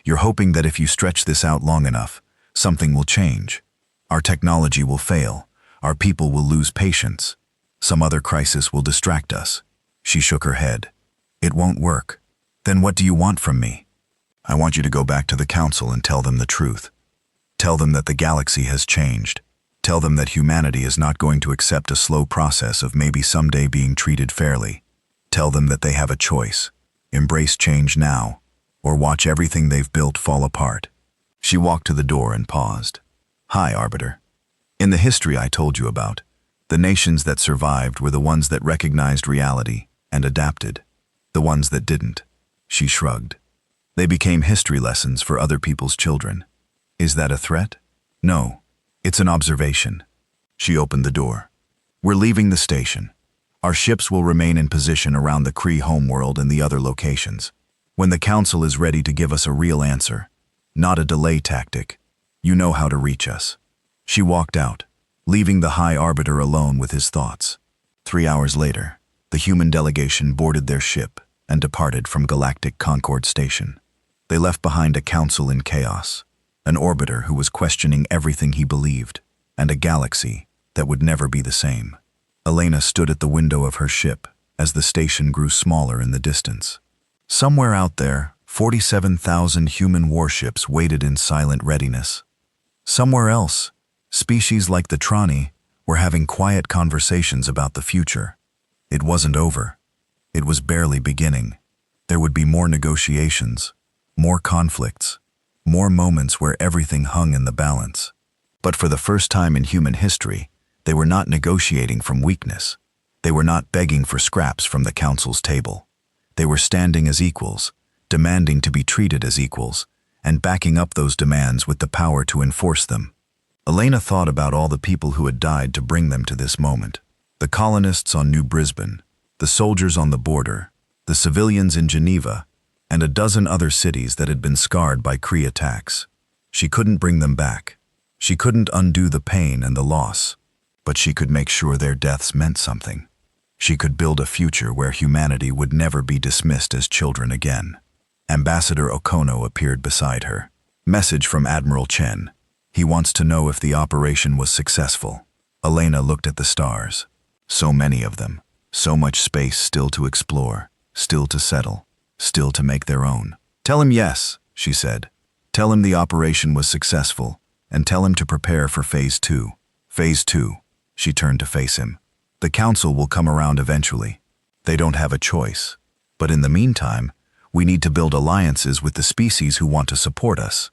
You're hoping that if you stretch this out long enough, something will change. Our technology will fail. Our people will lose patience. Some other crisis will distract us. She shook her head. It won't work. Then what do you want from me? I want you to go back to the council and tell them the truth. Tell them that the galaxy has changed. Tell them that humanity is not going to accept a slow process of maybe someday being treated fairly. Tell them that they have a choice. Embrace change now, or watch everything they've built fall apart. She walked to the door and paused. Hi, Arbiter. In the history I told you about, the nations that survived were the ones that recognized reality and adapted. The ones that didn't. She shrugged. They became history lessons for other people's children. Is that a threat? No. It's an observation. She opened the door. We're leaving the station. Our ships will remain in position around the Kree homeworld and the other locations. When the Council is ready to give us a real answer, not a delay tactic, you know how to reach us. She walked out, leaving the High Arbiter alone with his thoughts. 3 hours later, the human delegation boarded their ship and departed from Galactic Concord Station. They left behind a council in chaos, an orbiter who was questioning everything he believed, and a galaxy that would never be the same. Elena stood at the window of her ship as the station grew smaller in the distance. Somewhere out there, 47,000 human warships waited in silent readiness. Somewhere else, species like the Trani were having quiet conversations about the future. It wasn't over. It was barely beginning. There would be more negotiations, more conflicts, more moments where everything hung in the balance. But for the first time in human history, they were not negotiating from weakness. They were not begging for scraps from the council's table. They were standing as equals, demanding to be treated as equals, and backing up those demands with the power to enforce them. Elena thought about all the people who had died to bring them to this moment. The colonists on New Brisbane, the soldiers on the border, the civilians in Geneva, and a dozen other cities that had been scarred by Kree attacks. She couldn't bring them back. She couldn't undo the pain and the loss, but she could make sure their deaths meant something. She could build a future where humanity would never be dismissed as children again. Ambassador Okono appeared beside her. Message from Admiral Chen. He wants to know if the operation was successful. Elena looked at the stars. So many of them. So much space still to explore, still to settle, still to make their own. Tell him yes, she said. Tell him the operation was successful, and tell him to prepare for Phase 2. Phase 2. She turned to face him. The Council will come around eventually. They don't have a choice. But in the meantime, we need to build alliances with the species who want to support us.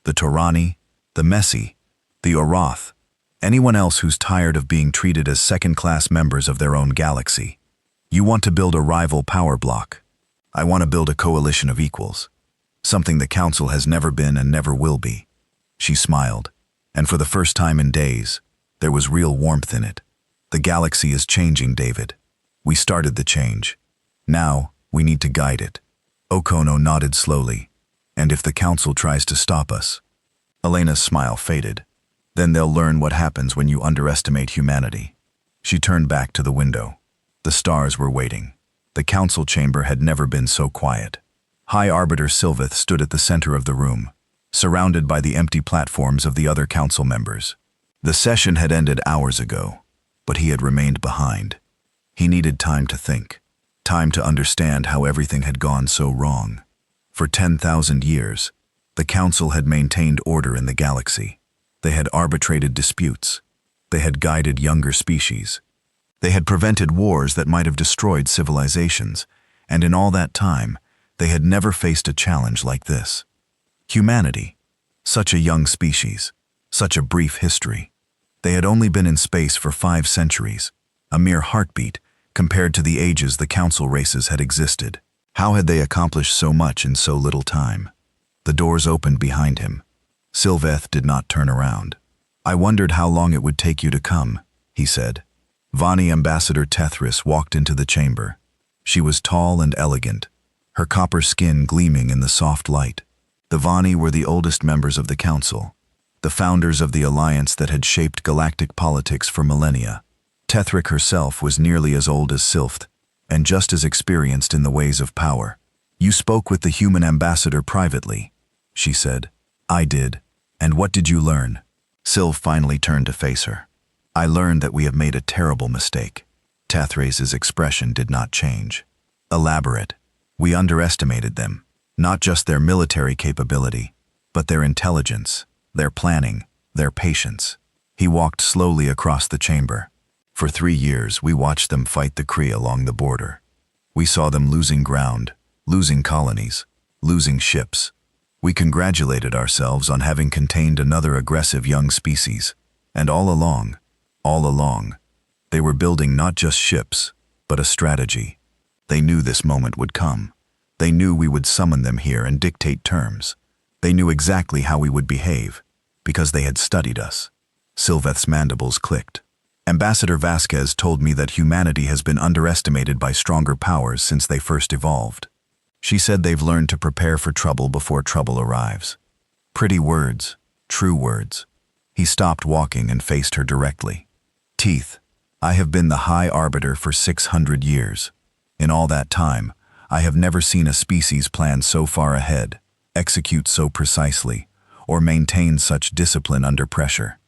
The Torani, the Messi, the Oroth, anyone else who's tired of being treated as second-class members of their own galaxy. You want to build a rival power block. I want to build a coalition of equals. Something the Council has never been and never will be. She smiled, and for the first time in days, there was real warmth in it. The galaxy is changing, David. We started the change. Now, we need to guide it. Okono nodded slowly. And if the Council tries to stop us? Elena's smile faded. Then they'll learn what happens when you underestimate humanity. She turned back to the window. The stars were waiting. The council chamber had never been so quiet. High Arbiter Sylveth stood at the center of the room, surrounded by the empty platforms of the other council members. The session had ended hours ago, but he had remained behind. He needed time to think, time to understand how everything had gone so wrong. For 10,000 years, the council had maintained order in the galaxy. They had arbitrated disputes. They had guided younger species. They had prevented wars that might have destroyed civilizations, and in all that time, they had never faced a challenge like this. Humanity, such a young species, such a brief history. They had only been in space for 5 centuries, a mere heartbeat compared to the ages the council races had existed. How had they accomplished so much in so little time? The doors opened behind him. Sylveth did not turn around. I wondered how long it would take you to come, he said. Vani Ambassador Tethris walked into the chamber. She was tall and elegant, her copper skin gleaming in the soft light. The Vani were the oldest members of the council, the founders of the alliance that had shaped galactic politics for millennia. Tethric herself was nearly as old as Sylph, and just as experienced in the ways of power. You spoke with the human ambassador privately, she said. I did. And what did you learn? Sylph finally turned to face her. I learned that we have made a terrible mistake. Tethrace's expression did not change. Elaborate. We underestimated them. Not just their military capability, but their intelligence, their planning, their patience. He walked slowly across the chamber. For 3 years, we watched them fight the Kree along the border. We saw them losing ground, losing colonies, losing ships. We congratulated ourselves on having contained another aggressive young species. And all along, they were building not just ships, but a strategy. They knew this moment would come. They knew we would summon them here and dictate terms. They knew exactly how we would behave, because they had studied us. Sylveth's mandibles clicked. Ambassador Vasquez told me that humanity has been underestimated by stronger powers since they first evolved. She said they've learned to prepare for trouble before trouble arrives. Pretty words, true words. He stopped walking and faced her directly. Teeth, I have been the High Arbiter for 600 years. In all that time, I have never seen a species plan so far ahead, execute so precisely, or maintain such discipline under pressure.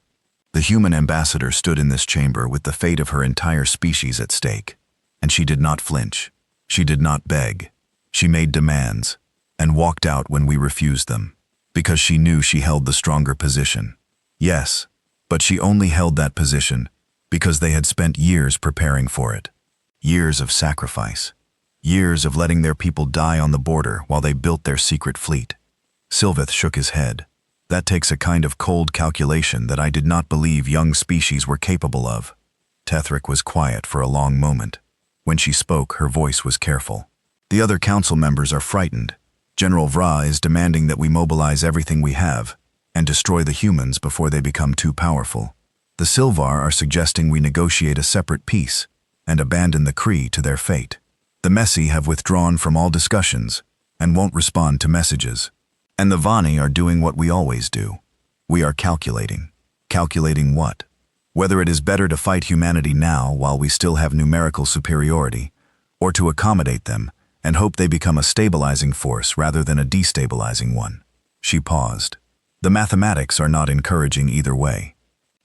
The human ambassador stood in this chamber with the fate of her entire species at stake, and she did not flinch. She did not beg. She made demands, and walked out when we refused them, because she knew she held the stronger position. Yes, but she only held that position because they had spent years preparing for it. Years of sacrifice. Years of letting their people die on the border while they built their secret fleet. Sylveth shook his head. That takes a kind of cold calculation that I did not believe young species were capable of. Tethric was quiet for a long moment. When she spoke, her voice was careful. The other council members are frightened. General Vra is demanding that we mobilize everything we have and destroy the humans before they become too powerful. The Sylvar are suggesting we negotiate a separate peace and abandon the Kree to their fate. The Messi have withdrawn from all discussions and won't respond to messages. And the Vani are doing what we always do. We are calculating. Calculating what? Whether it is better to fight humanity now while we still have numerical superiority, or to accommodate them and hope they become a stabilizing force rather than a destabilizing one. She paused. The mathematics are not encouraging either way.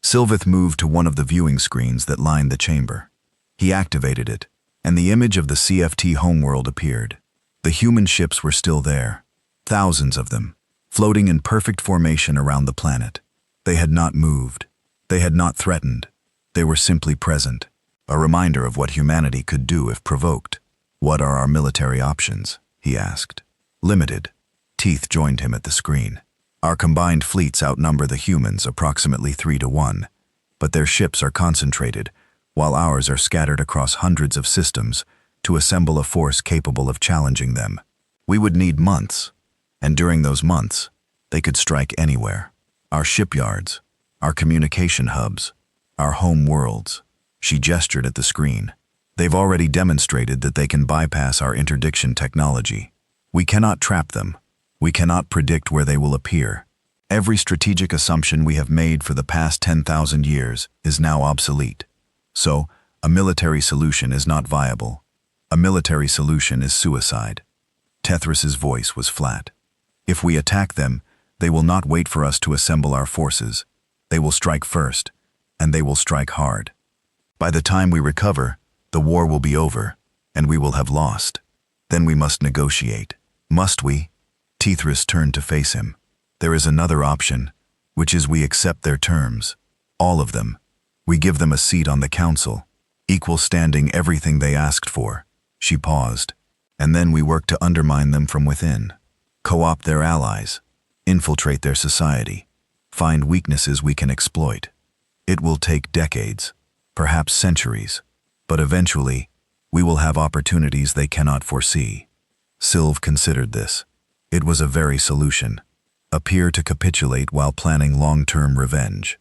Sylveth moved to one of the viewing screens that lined the chamber. He activated it, and the image of the CFT homeworld appeared. The human ships were still there. Thousands of them, floating in perfect formation around the planet. They had not moved. They had not threatened. They were simply present, a reminder of what humanity could do if provoked. What are our military options? He asked. Limited. Teeth joined him at the screen. Our combined fleets outnumber the humans approximately 3-1, but their ships are concentrated, while ours are scattered across hundreds of systems to assemble a force capable of challenging them. We would need months. And during those months, they could strike anywhere. Our shipyards, our communication hubs, our home worlds. She gestured at the screen. They've already demonstrated that they can bypass our interdiction technology. We cannot trap them. We cannot predict where they will appear. Every strategic assumption we have made for the past 10,000 years is now obsolete. So, a military solution is not viable. A military solution is suicide. Tethris's voice was flat. If we attack them, they will not wait for us to assemble our forces. They will strike first, and they will strike hard. By the time we recover, the war will be over, and we will have lost. Then we must negotiate. Must we? Tethris turned to face him. There is another option, which is we accept their terms. All of them. We give them a seat on the council, equal standing everything they asked for. She paused. And then we work to undermine them from within. Co-opt their allies, infiltrate their society, find weaknesses we can exploit. It will take decades, perhaps centuries, but eventually, we will have opportunities they cannot foresee. Sylve considered this. It was a very solution. Appear to capitulate while planning long-term revenge.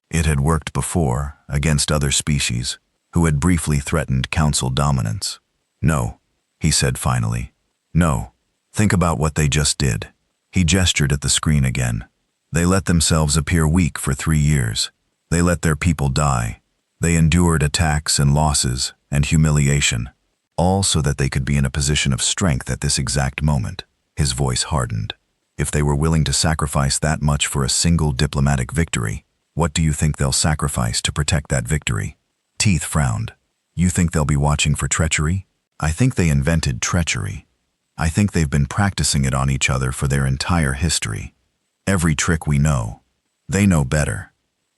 It had worked before, against other species, who had briefly threatened council dominance. No, he said finally. No. Think about what they just did. He gestured at the screen again. They let themselves appear weak for 3 years. They let their people die. They endured attacks and losses and humiliation, all so that they could be in a position of strength at this exact moment. His voice hardened. If they were willing to sacrifice that much for a single diplomatic victory, what do you think they'll sacrifice to protect that victory? Teeth frowned. You think they'll be watching for treachery? I think they invented treachery. I think they've been practicing it on each other for their entire history. Every trick we know, they know better.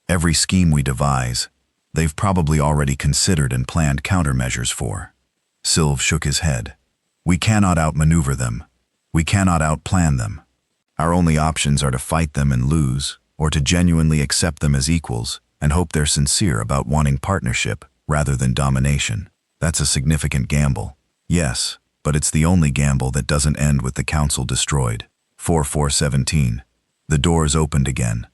Every scheme we devise, they've probably already considered and planned countermeasures for. Sylve shook his head. We cannot outmaneuver them. We cannot outplan them. Our only options are to fight them and lose, or to genuinely accept them as equals and hope they're sincere about wanting partnership rather than domination. That's a significant gamble. Yes, but it's the only gamble that doesn't end with the council destroyed. 4417. The doors opened again.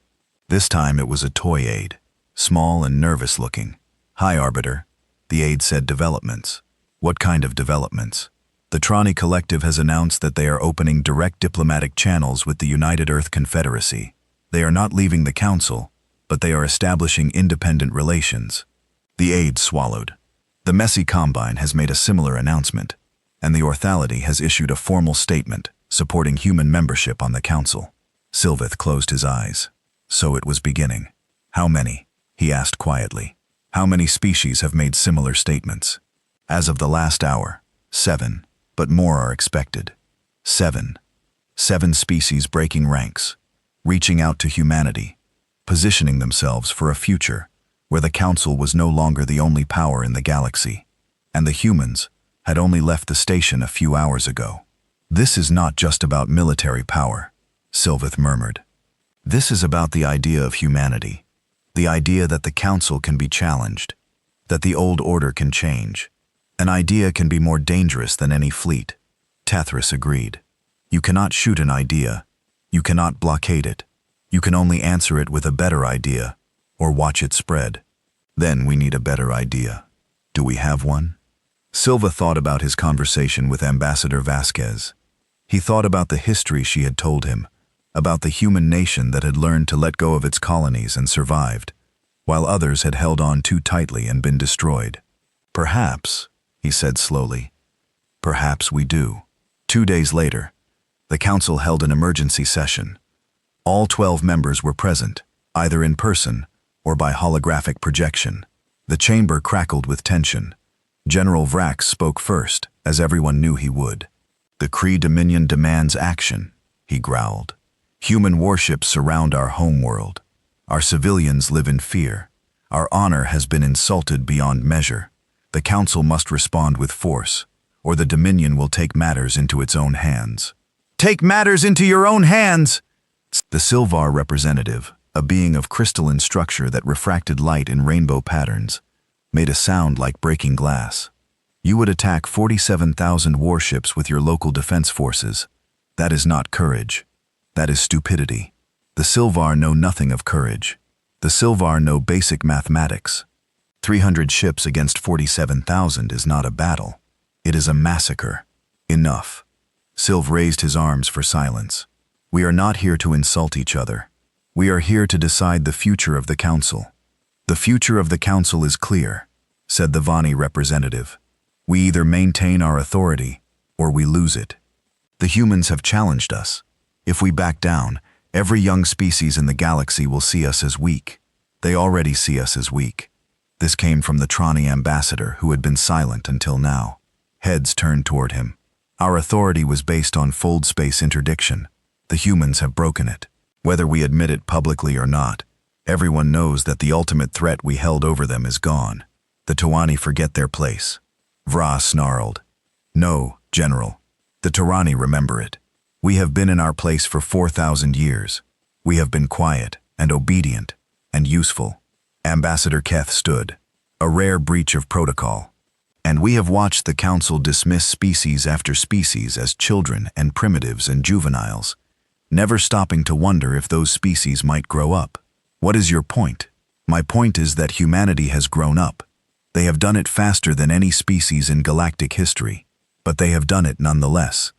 This time it was a toy aide, small and nervous looking. Hi, Arbiter. The aide said developments. What kind of developments? The Trani Collective has announced that they are opening direct diplomatic channels with the United Earth Confederacy. They are not leaving the council, but they are establishing independent relations. The aide swallowed. The Messy Combine has made a similar announcement, and the Orthality has issued a formal statement supporting human membership on the council. Sylveth closed his eyes. So it was beginning. How many? He asked quietly. How many species have made similar statements? As of the last hour, 7, but more are expected. 7. 7 species breaking ranks, reaching out to humanity, positioning themselves for a future where the council was no longer the only power in the galaxy, and the humans had only left the station a few hours ago. This is not just about military power, Sylveth murmured. This is about the idea of humanity, the idea that the council can be challenged, that the old order can change. An idea can be more dangerous than any fleet. Tathris agreed. You cannot shoot an idea. You cannot blockade it. You can only answer it with a better idea, or watch it spread. Then we need a better idea. Do we have one? Silva thought about his conversation with Ambassador Vasquez. He thought about the history she had told him, about the human nation that had learned to let go of its colonies and survived, while others had held on too tightly and been destroyed. Perhaps, he said slowly, perhaps we do. 2 days later, the council held an emergency session. All 12 members were present, either in person or by holographic projection. The chamber crackled with tension. General Vrax spoke first, as everyone knew he would. The Kree Dominion demands action, he growled. Human warships surround our homeworld. Our civilians live in fear. Our honor has been insulted beyond measure. The council must respond with force, or the Dominion will take matters into its own hands. Take matters into your own hands! The Sylvar representative, a being of crystalline structure that refracted light in rainbow patterns, made a sound like breaking glass. You would attack 47,000 warships with your local defense forces. That is not courage. That is stupidity. The Sylvar know nothing of courage. The Sylvar know basic mathematics. 300 ships against 47,000 is not a battle. It is a massacre. Enough. Sylv raised his arms for silence. We are not here to insult each other. We are here to decide the future of the council. The future of the council is clear, said the Vani representative. We either maintain our authority, or we lose it. The humans have challenged us. If we back down, every young species in the galaxy will see us as weak. They already see us as weak. This came from the Trani ambassador, who had been silent until now. Heads turned toward him. Our authority was based on fold space interdiction. The humans have broken it. Whether we admit it publicly or not, everyone knows that the ultimate threat we held over them is gone. The Tuani forget their place. Vra snarled. No, General. The Turani remember it. We have been in our place for 4,000 years. We have been quiet and obedient and useful. Ambassador Keth stood, a rare breach of protocol. And we have watched the council dismiss species after species as children and primitives and juveniles, never stopping to wonder if those species might grow up. What is your point? My point is that humanity has grown up. They have done it faster than any species in galactic history, but they have done it nonetheless.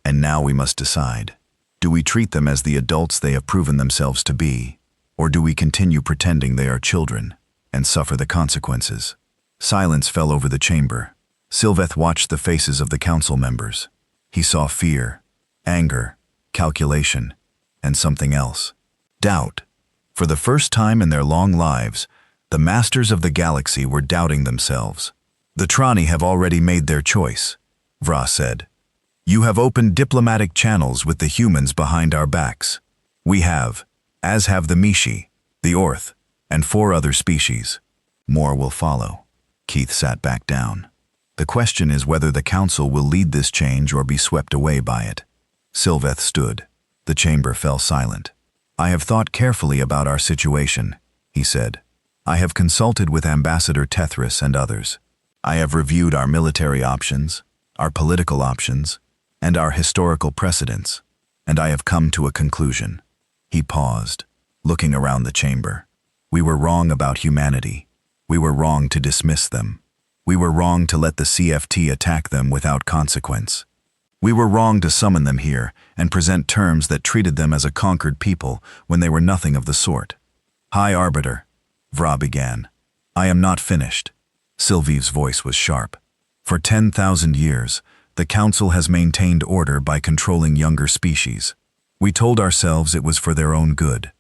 And now we must decide. Do we treat them as the adults they have proven themselves to be, or do we continue pretending they are children and suffer the consequences? Silence fell over the chamber. Sylveth watched the faces of the council members. He saw fear, anger, calculation, and something else. Doubt. For the first time in their long lives, the masters of the galaxy were doubting themselves. The Trani have already made their choice, Vra said. You have opened diplomatic channels with the humans behind our backs. We have, as have the Mishi, the Orth, and 4 other species. More will follow. Keith sat back down. The question is whether the Council will lead this change or be swept away by it. Sylveth stood. The chamber fell silent. I have thought carefully about our situation, he said. I have consulted with Ambassador Tethris and others. I have reviewed our military options, our political options, and our historical precedents, and I have come to a conclusion. He paused, looking around the chamber. We were wrong about humanity. We were wrong to dismiss them. We were wrong to let the CFT attack them without consequence. We were wrong to summon them here and present terms that treated them as a conquered people when they were nothing of the sort. High Arbiter, Vra began. I am not finished. Sylvie's voice was sharp. For 10,000 years, the Council has maintained order by controlling younger species. We told ourselves it was for their own good.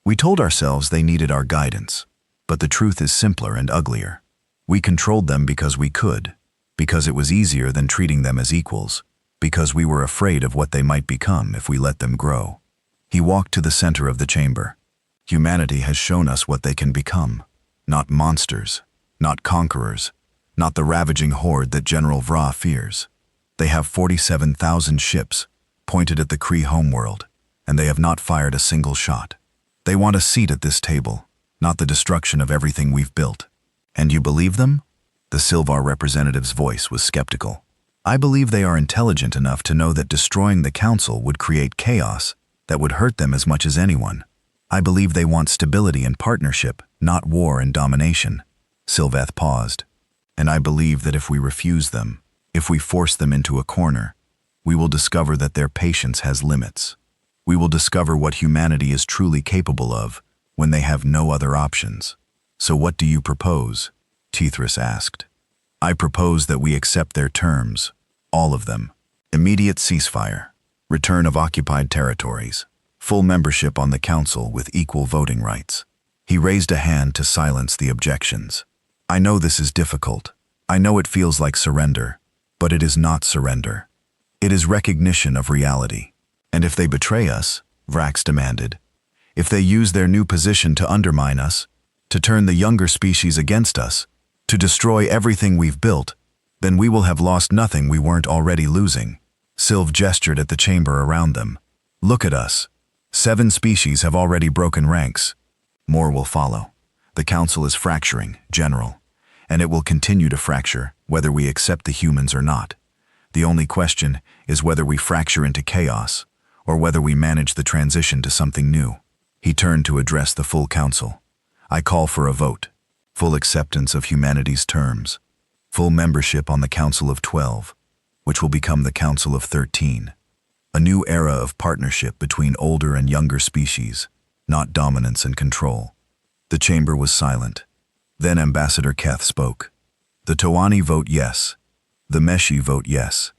We told ourselves they needed our guidance. But the truth is simpler and uglier. We controlled them because we could, because it was easier than treating them as equals, because we were afraid of what they might become if we let them grow. He walked to the center of the chamber. Humanity has shown us what they can become. Not monsters, not conquerors, not the ravaging horde that General Vra fears. They have 47,000 ships pointed at the Kree homeworld, and they have not fired a single shot. They want a seat at this table, not the destruction of everything we've built. And you believe them? The Sylvar representative's voice was skeptical. I believe they are intelligent enough to know that destroying the Council would create chaos that would hurt them as much as anyone. I believe they want stability and partnership, not war and domination. Sylveth paused. And I believe that if we refuse them, if we force them into a corner, we will discover that their patience has limits. We will discover what humanity is truly capable of when they have no other options. So what do you propose? Tethris asked. I propose that we accept their terms, all of them. Immediate ceasefire, return of occupied territories, full membership on the Council with equal voting rights. He raised a hand to silence the objections. I know this is difficult. I know it feels like surrender, but it is not surrender. It is recognition of reality. And if they betray us, Vrax demanded, if they use their new position to undermine us, to turn the younger species against us, to destroy everything we've built, then we will have lost nothing we weren't already losing. Sylv gestured at the chamber around them. Look at us. 7 species have already broken ranks. More will follow. The Council is fracturing, General, and it will continue to fracture whether we accept the humans or not. The only question is whether we fracture into chaos or whether we manage the transition to something new. He turned to address the full Council. I call for a vote. Full acceptance of humanity's terms. Full membership on the Council of 12, which will become the Council of 13. A new era of partnership between older and younger species, not dominance and control. The chamber was silent. Then Ambassador Keth spoke. The Toani vote yes. The Meshi vote yes.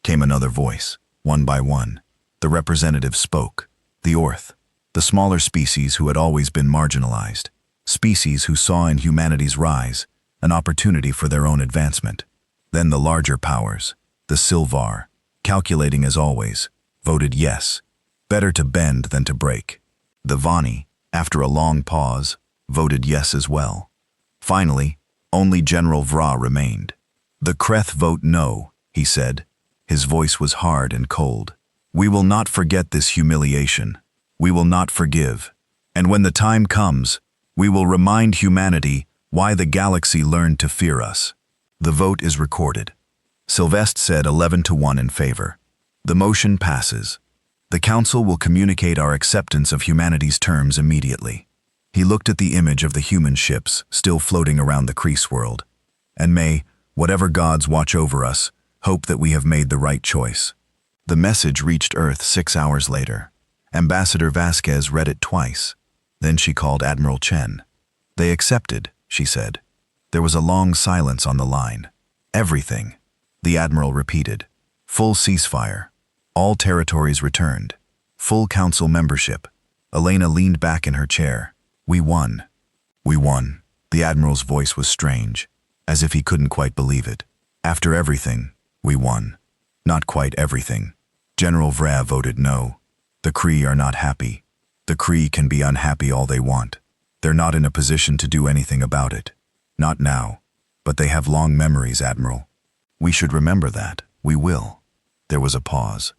Came another voice, one by one. The representatives spoke. The Orth, the smaller species who had always been marginalized. Species who saw in humanity's rise an opportunity for their own advancement. Then the larger powers, the Sylvar, calculating as always, voted yes. Better to bend than to break. The Vani, after a long pause, voted yes as well. Finally, only General Vra remained. The Kreth vote no, he said. His voice was hard and cold. We will not forget this humiliation. We will not forgive. And when the time comes, we will remind humanity why the galaxy learned to fear us. The vote is recorded. Sylvest said 11-1 in favor. The motion passes. The Council will communicate our acceptance of humanity's terms immediately. He looked at the image of the human ships still floating around the Kreese world. And may, whatever gods watch over us, hope that we have made the right choice. The message reached Earth 6 hours later. Ambassador Vasquez read it twice. Then she called Admiral Chen. They accepted, she said. There was a long silence on the line. Everything, the Admiral repeated. Full ceasefire. All territories returned. Full Council membership. Elena leaned back in her chair. We won. We won. The Admiral's voice was strange, as if he couldn't quite believe it. After everything, we won. Not quite everything. General Vra voted no. The Kree are not happy. The Kree can be unhappy all they want. They're not in a position to do anything about it. Not now. But they have long memories, Admiral. We should remember that. We will. There was a pause.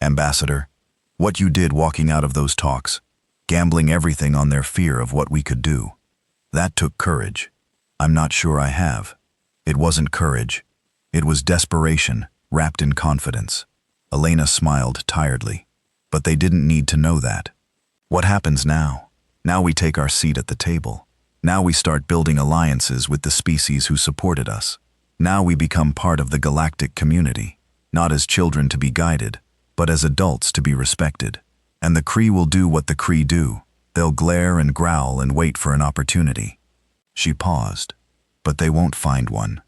Ambassador, what you did walking out of those talks, gambling everything on their fear of what we could do, that took courage. I'm not sure I have. It wasn't courage. It was desperation, wrapped in confidence. Elena smiled tiredly. But they didn't need to know that. What happens now? Now we take our seat at the table. Now we start building alliances with the species who supported us. Now we become part of the galactic community, not as children to be guided, but as adults to be respected. And the Kree will do what the Kree do. They'll glare and growl and wait for an opportunity. She paused. But they won't find one.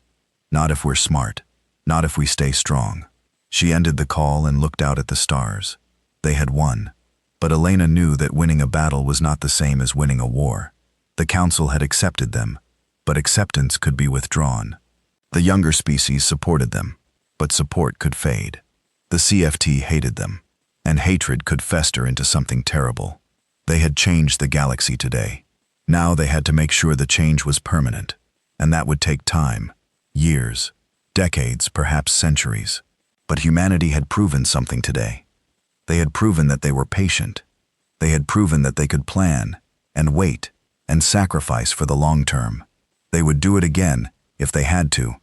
Not if we're smart. Not if we stay strong. She ended the call and looked out at the stars. They had won. But Elena knew that winning a battle was not the same as winning a war. The Council had accepted them, but acceptance could be withdrawn. The younger species supported them, but support could fade. The CFT hated them, and hatred could fester into something terrible. They had changed the galaxy today. Now they had to make sure the change was permanent, and that would take time, years, decades, perhaps centuries. But humanity had proven something today. They had proven that they were patient. They had proven that they could plan, and wait, and sacrifice for the long term. They would do it again, if they had to,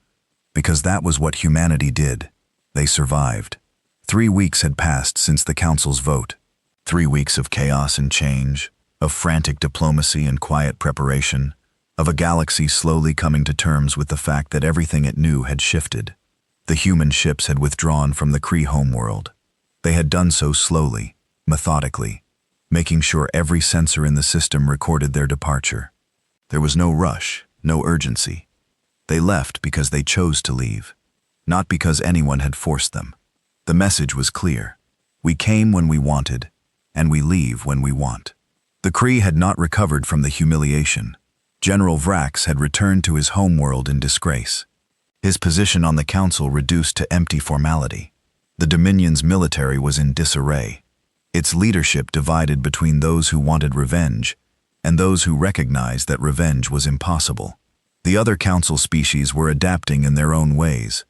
because that was what humanity did. They survived. 3 weeks had passed since the Council's vote. 3 weeks of chaos and change, of frantic diplomacy and quiet preparation, of a galaxy slowly coming to terms with the fact that everything it knew had shifted. The human ships had withdrawn from the Kree homeworld. They had done so slowly, methodically, making sure every sensor in the system recorded their departure. There was no rush, no urgency. They left because they chose to leave, not because anyone had forced them. The message was clear. We came when we wanted, and we leave when we want. The Kree had not recovered from the humiliation. General Vrax had returned to his homeworld in disgrace. His position on the Council reduced to empty formality. The Dominion's military was in disarray. Its leadership divided between those who wanted revenge and those who recognized that revenge was impossible. The other Council species were adapting in their own ways.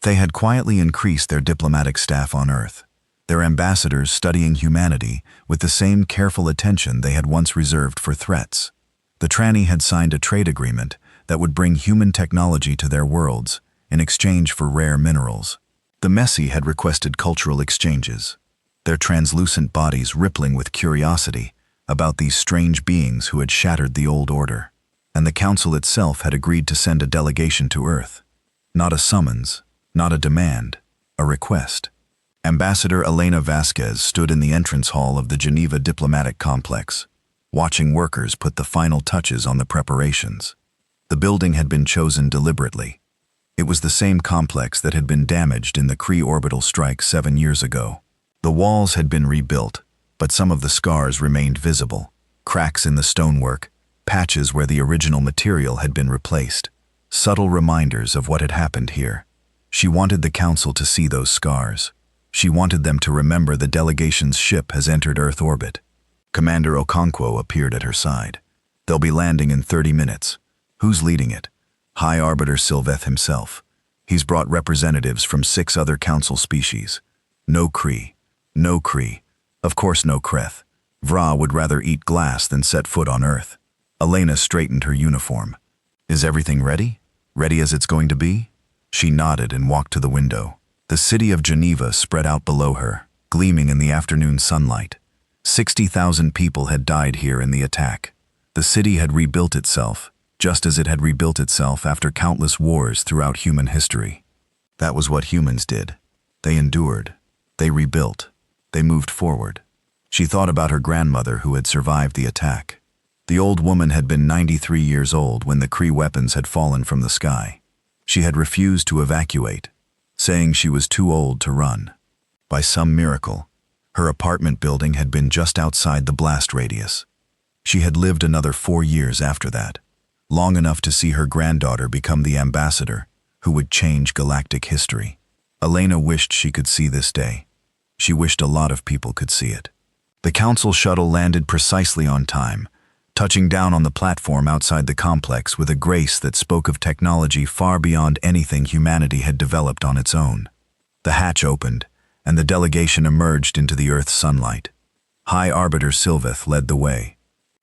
They had quietly increased their diplomatic staff on Earth, their ambassadors studying humanity with the same careful attention they had once reserved for threats. The Tranny had signed a trade agreement that would bring human technology to their worlds in exchange for rare minerals. The Messi had requested cultural exchanges, their translucent bodies rippling with curiosity about these strange beings who had shattered the old order. And the Council itself had agreed to send a delegation to Earth. Not a summons, not a demand, a request. Ambassador Elena Vasquez stood in the entrance hall of the Geneva Diplomatic Complex, watching workers put the final touches on the preparations. The building had been chosen deliberately. It was the same complex that had been damaged in the Kree orbital strike 7 years ago. The walls had been rebuilt, but some of the scars remained visible. Cracks in the stonework, patches where the original material had been replaced. Subtle reminders of what had happened here. She wanted the Council to see those scars. She wanted them to remember the delegation's ship has entered Earth orbit. Commander Okonkwo appeared at her side. They'll be landing in 30 minutes. Who's leading it? High Arbiter Sylveth himself. He's brought representatives from 6 other Council species. No Kree. No Kree. Of course no Kreth. Vra would rather eat glass than set foot on Earth. Elena straightened her uniform. Is everything ready? Ready as it's going to be? She nodded and walked to the window. The city of Geneva spread out below her, gleaming in the afternoon sunlight. 60,000 people had died here in the attack. The city had rebuilt itself, just as it had rebuilt itself after countless wars throughout human history. That was what humans did. They endured. They rebuilt. They moved forward. She thought about her grandmother who had survived the attack. The old woman had been 93 years old when the Kree weapons had fallen from the sky. She had refused to evacuate, saying she was too old to run. By some miracle, her apartment building had been just outside the blast radius. She had lived another 4 years after that, long enough to see her granddaughter become the ambassador who would change galactic history. Elena wished she could see this day. She wished a lot of people could see it. The council shuttle landed precisely on time, touching down on the platform outside the complex with a grace that spoke of technology far beyond anything humanity had developed on its own. The hatch opened, and the delegation emerged into the Earth's sunlight. High Arbiter Sylveth led the way.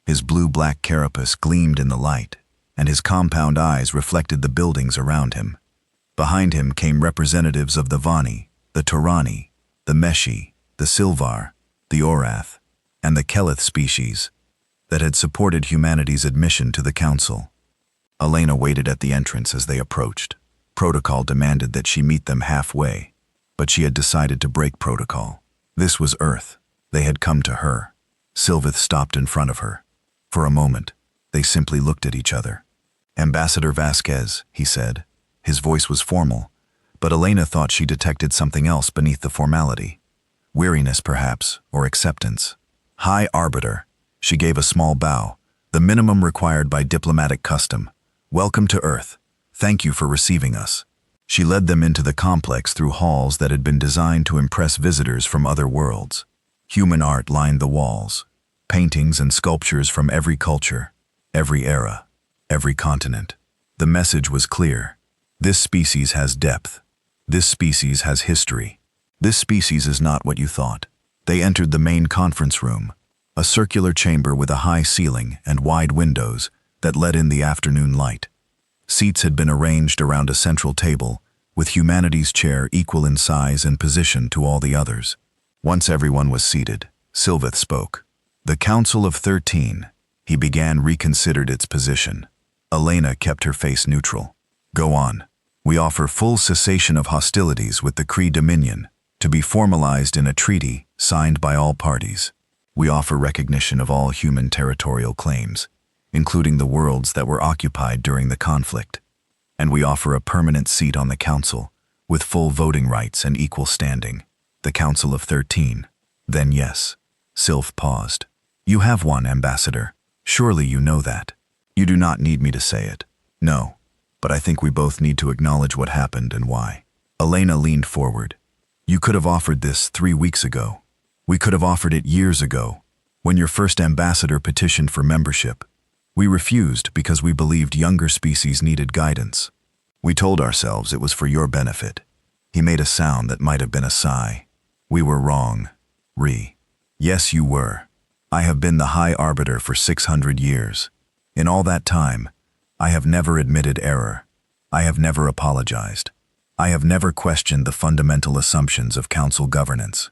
His blue-black carapace gleamed in the light, and his compound eyes reflected the buildings around him. Behind him came representatives of the Vani, the Turani, the Meshi, the Silvar, the Orath, and the Kelith species that had supported humanity's admission to the Council. Elena waited at the entrance as they approached. Protocol demanded that she meet them halfway, but she had decided to break protocol. This was Earth. They had come to her. Sylveth stopped in front of her. For a moment, they simply looked at each other. "Ambassador Vasquez," he said. His voice was formal, but Elena thought she detected something else beneath the formality. Weariness, perhaps, or acceptance. "High Arbiter." She gave a small bow, the minimum required by diplomatic custom. "Welcome to Earth. Thank you for receiving us." She led them into the complex through halls that had been designed to impress visitors from other worlds. Human art lined the walls, paintings and sculptures from every culture, every era, every continent. The message was clear. This species has depth. This species has history. This species is not what you thought. They entered the main conference room, a circular chamber with a high ceiling and wide windows that let in the afternoon light. Seats had been arranged around a central table, with humanity's chair equal in size and position to all the others. Once everyone was seated, Sylveth spoke. "The Council of 13, he began, reconsidered its position. Elena kept her face neutral. "Go on. We offer full cessation of hostilities with the Kree Dominion, to be formalized in a treaty signed by all parties. We offer recognition of all human territorial claims, including the worlds that were occupied during the conflict. And we offer a permanent seat on the Council, with full voting rights and equal standing. The Council of 13. Then yes." Sylph paused. "You have one, Ambassador. Surely you know that. You do not need me to say it." "No, but I think we both need to acknowledge what happened and why." Elena leaned forward. "You could have offered this 3 weeks ago. We could have offered it years ago, when your first ambassador petitioned for membership. We refused because we believed younger species needed guidance. We told ourselves it was for your benefit." He made a sound that might have been a sigh. "We were wrong, Ree. Yes, you were. I have been the High Arbiter for 600 years. In all that time, I have never admitted error. I have never apologized. I have never questioned the fundamental assumptions of Council governance."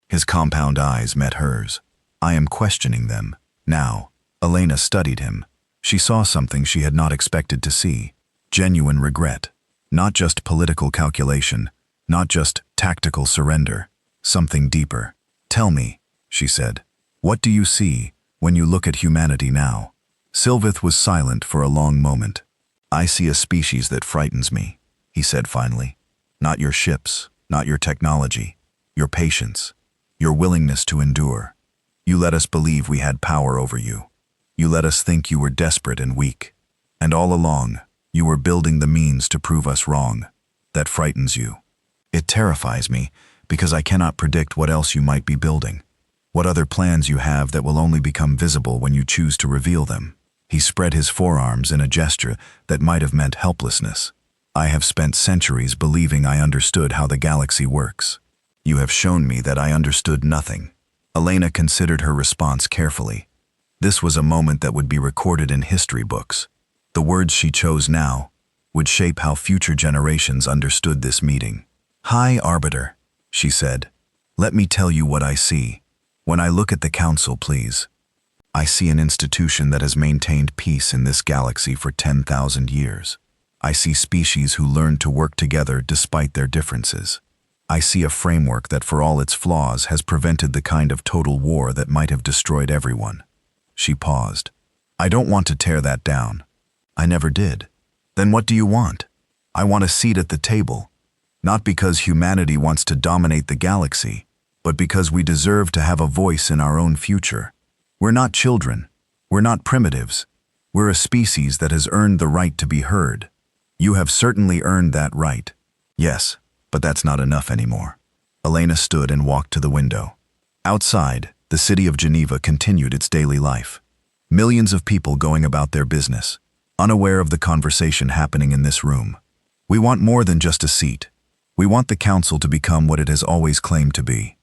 His compound eyes met hers. "I am questioning them, now." Elena studied him. She saw something she had not expected to see. Genuine regret. Not just political calculation, not just tactical surrender. Something deeper. "Tell me," she said, "what do you see when you look at humanity now?" Sylveth was silent for a long moment. "I see a species that frightens me," he said finally. "Not your ships, not your technology, your patience, your willingness to endure. You let us believe we had power over you. You let us think you were desperate and weak. And all along, you were building the means to prove us wrong. That frightens you. It terrifies me because I cannot predict what else you might be building. What other plans you have that will only become visible when you choose to reveal them." He spread his forearms in a gesture that might have meant helplessness. "I have spent centuries believing I understood how the galaxy works. You have shown me that I understood nothing." Elena considered her response carefully. This was a moment that would be recorded in history books. The words she chose now would shape how future generations understood this meeting. "High Arbiter," she said, "let me tell you what I see. When I look at the Council, please, I see an institution that has maintained peace in this galaxy for 10,000 years. I see species who learned to work together despite their differences. I see a framework that, for all its flaws, has prevented the kind of total war that might have destroyed everyone." She paused. "I don't want to tear that down. I never did." "Then what do you want?" "I want a seat at the table. Not because humanity wants to dominate the galaxy, but because we deserve to have a voice in our own future. We're not children. We're not primitives. We're a species that has earned the right to be heard. You have certainly earned that right." "Yes, But that's not enough anymore. Elena stood and walked to the window. Outside, the city of Geneva continued its daily life. Millions of people going about their business, unaware of the conversation happening in this room. We want more than just a seat. We want the council to become what it has always claimed to be.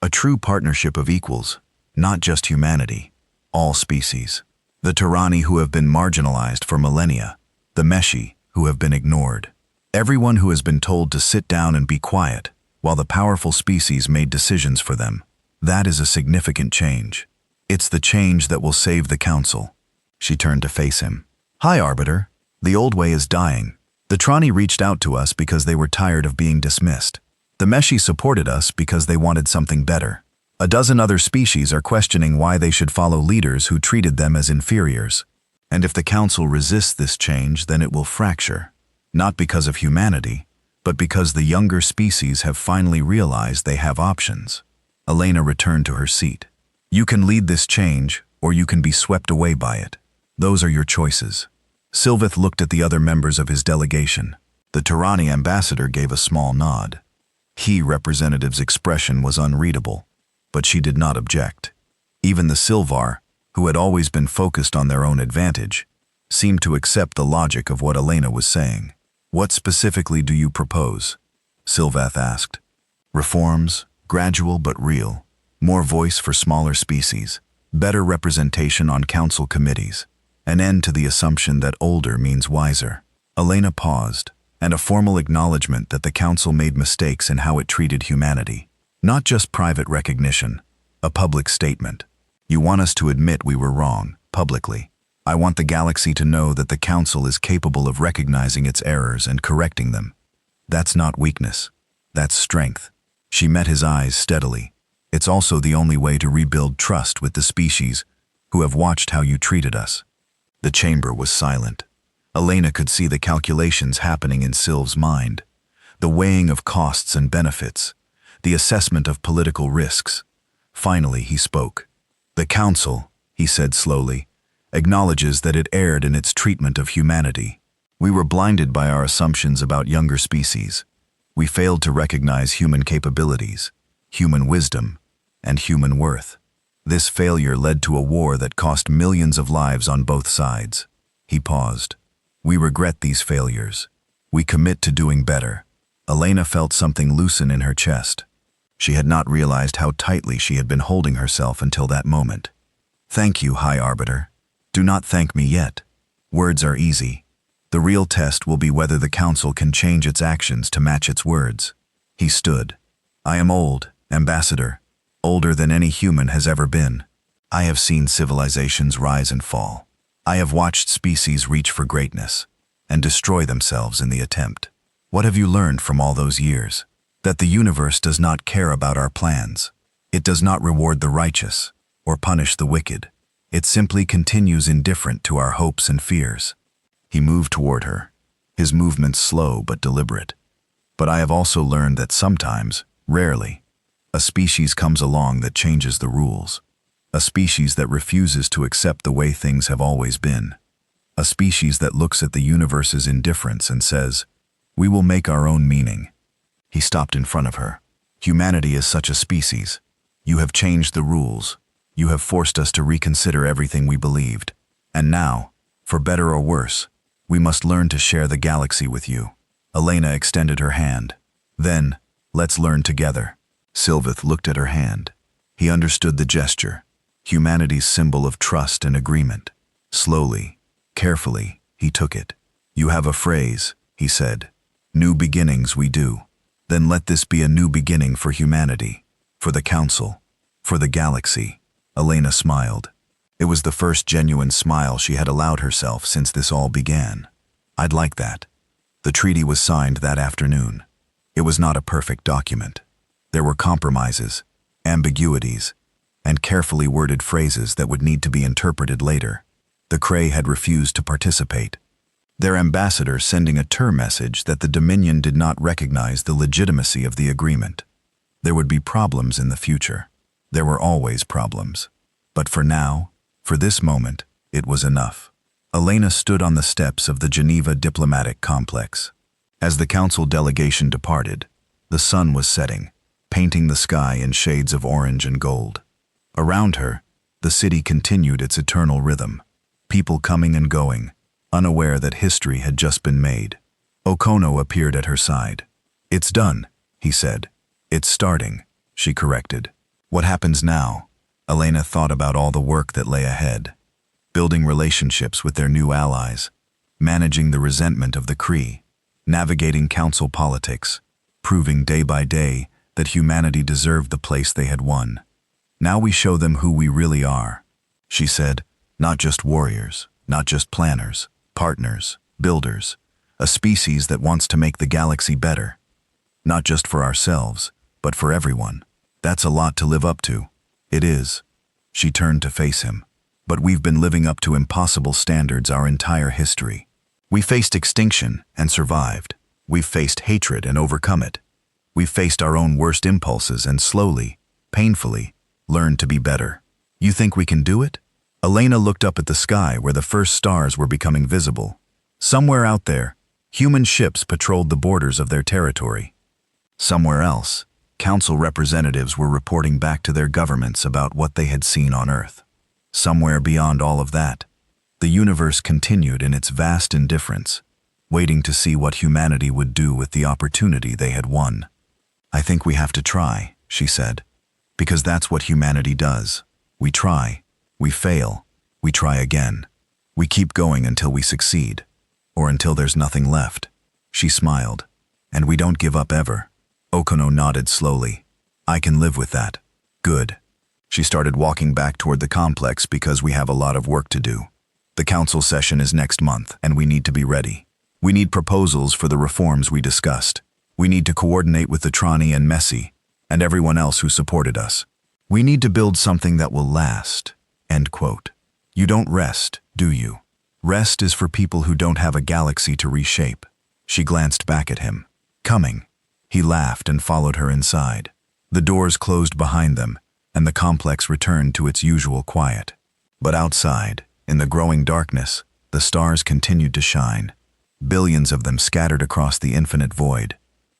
A true partnership of equals, not just humanity, all species. The Tyranni who have been marginalized for millennia, the Meshi who have been ignored. Everyone who has been told to sit down and be quiet, while the powerful species made decisions for them. That is a significant change. It's the change that will save the council. She turned to face him. Hi, Arbiter. The old way is dying. The Tyranni reached out to us because they were tired of being dismissed. The Meshi supported us because they wanted something better. A dozen other species are questioning why they should follow leaders who treated them as inferiors. And if the council resists this change, then it will fracture. Not because of humanity, but because the younger species have finally realized they have options. Elena returned to her seat. You can lead this change, or you can be swept away by it. Those are your choices. Sylveth looked at the other members of his delegation. The Tyranni ambassador gave a small nod. He representative's expression was unreadable, but she did not object. Even the Sylvar, who had always been focused on their own advantage, seemed to accept the logic of what Elena was saying. What specifically do you propose? Sylvath asked. Reforms, gradual but real. More voice for smaller species. Better representation on council committees. An end to the assumption that older means wiser. Elena paused, and a formal acknowledgement that the council made mistakes in how it treated humanity. Not just private recognition, a public statement. You want us to admit we were wrong, publicly. I want the galaxy to know that the council is capable of recognizing its errors and correcting them. That's not weakness. That's strength. She met his eyes steadily. It's also the only way to rebuild trust with the species who have watched how you treated us. The chamber was silent. Elena could see the calculations happening in Sylv's mind, the weighing of costs and benefits, the assessment of political risks. Finally, he spoke. The council, he said slowly, acknowledges that it erred in its treatment of humanity. We were blinded by our assumptions about younger species. We failed to recognize human capabilities, human wisdom, and human worth. This failure led to a war that cost millions of lives on both sides. He paused. We regret these failures. We commit to doing better. Elena felt something loosen in her chest. She had not realized how tightly she had been holding herself until that moment. Thank you, High Arbiter. Do not thank me yet. Words are easy. The real test will be whether the council can change its actions to match its words. He stood. I am old, Ambassador. Older than any human has ever been. I have seen civilizations rise and fall. I have watched species reach for greatness and destroy themselves in the attempt. What have you learned from all those years? That the universe does not care about our plans. It does not reward the righteous or punish the wicked. It simply continues indifferent to our hopes and fears. He moved toward her, his movements slow but deliberate. But I have also learned that sometimes, rarely, a species comes along that changes the rules. A species that refuses to accept the way things have always been. A species that looks at the universe's indifference and says, we will make our own meaning. He stopped in front of her. Humanity is such a species. You have changed the rules. You have forced us to reconsider everything we believed. And now, for better or worse, we must learn to share the galaxy with you. Elena extended her hand. Then, let's learn together. Sylveth looked at her hand. He understood the gesture, humanity's symbol of trust and agreement. Slowly, carefully, he took it. You have a phrase, he said. New beginnings we do. Then let this be a new beginning for humanity, for the council, for the galaxy. Elena smiled. It was the first genuine smile she had allowed herself since this all began. I'd like that. The treaty was signed that afternoon. It was not a perfect document. There were compromises, ambiguities, and carefully worded phrases that would need to be interpreted later. The Kree had refused to participate, their ambassador sending a message that the Dominion did not recognize the legitimacy of the agreement. There would be problems in the future. There were always problems. But for now, for this moment, it was enough. Elena stood on the steps of the Geneva diplomatic complex. As the council delegation departed, The sun was setting, painting the sky in shades of orange and gold. Around her, the city continued its eternal rhythm, people coming and going, unaware that history had just been made. Okono appeared at her side. "It's done," he said. "It's starting," she corrected. "What happens now?" Elena thought about all the work that lay ahead. Building relationships with their new allies, managing the resentment of the Kree, navigating council politics, proving day by day that humanity deserved the place they had won. "Now we show them who we really are," she said. "Not just warriors, not just planners, partners, builders, a species that wants to make the galaxy better. Not just for ourselves, but for everyone. That's a lot to live up to." "It is." She turned to face him. "But we've been living up to impossible standards our entire history. We faced extinction and survived. We've faced hatred and overcome it. We've faced our own worst impulses and slowly, painfully, learned to be better. You think we can do it?" Elena looked up at the sky where the first stars were becoming visible. Somewhere out there, human ships patrolled the borders of their territory. Somewhere else, council representatives were reporting back to their governments about what they had seen on Earth. Somewhere beyond all of that, the universe continued in its vast indifference, waiting to see what humanity would do with the opportunity they had won. "I think we have to try," she said, "because that's what humanity does. We try, we fail, we try again. We keep going until we succeed, or until there's nothing left." She smiled. "And we don't give up ever." Okono nodded slowly. "I can live with that." "Good." She started walking back toward the complex because we have a lot of work to do. The council session is next month, and we need to be ready. We need proposals for the reforms we discussed. We need to coordinate with the Trani and Messi, and everyone else who supported us. We need to build something that will last." End quote. "You don't rest, do you? Rest is for people who don't have a galaxy to reshape." She glanced back at him. "Coming." He laughed and followed her inside. The doors closed behind them, and the complex returned to its usual quiet. But outside, in the growing darkness, the stars continued to shine. Billions of them scattered across the infinite void,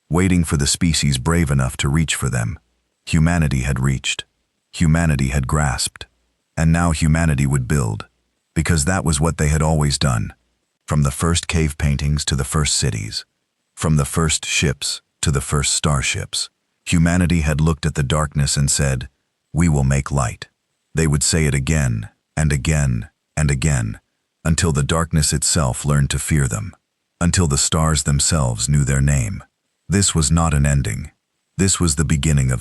waiting for the species brave enough to reach for them. Humanity had reached. Humanity had grasped. And now humanity would build, because that was what they had always done. From the first cave paintings to the first cities, from the first ships to the first starships, humanity had looked at the darkness and said, "We will make light." They would say it again and again and again, until the darkness itself learned to fear them, until the stars themselves knew their name. This was not an ending. This was the beginning of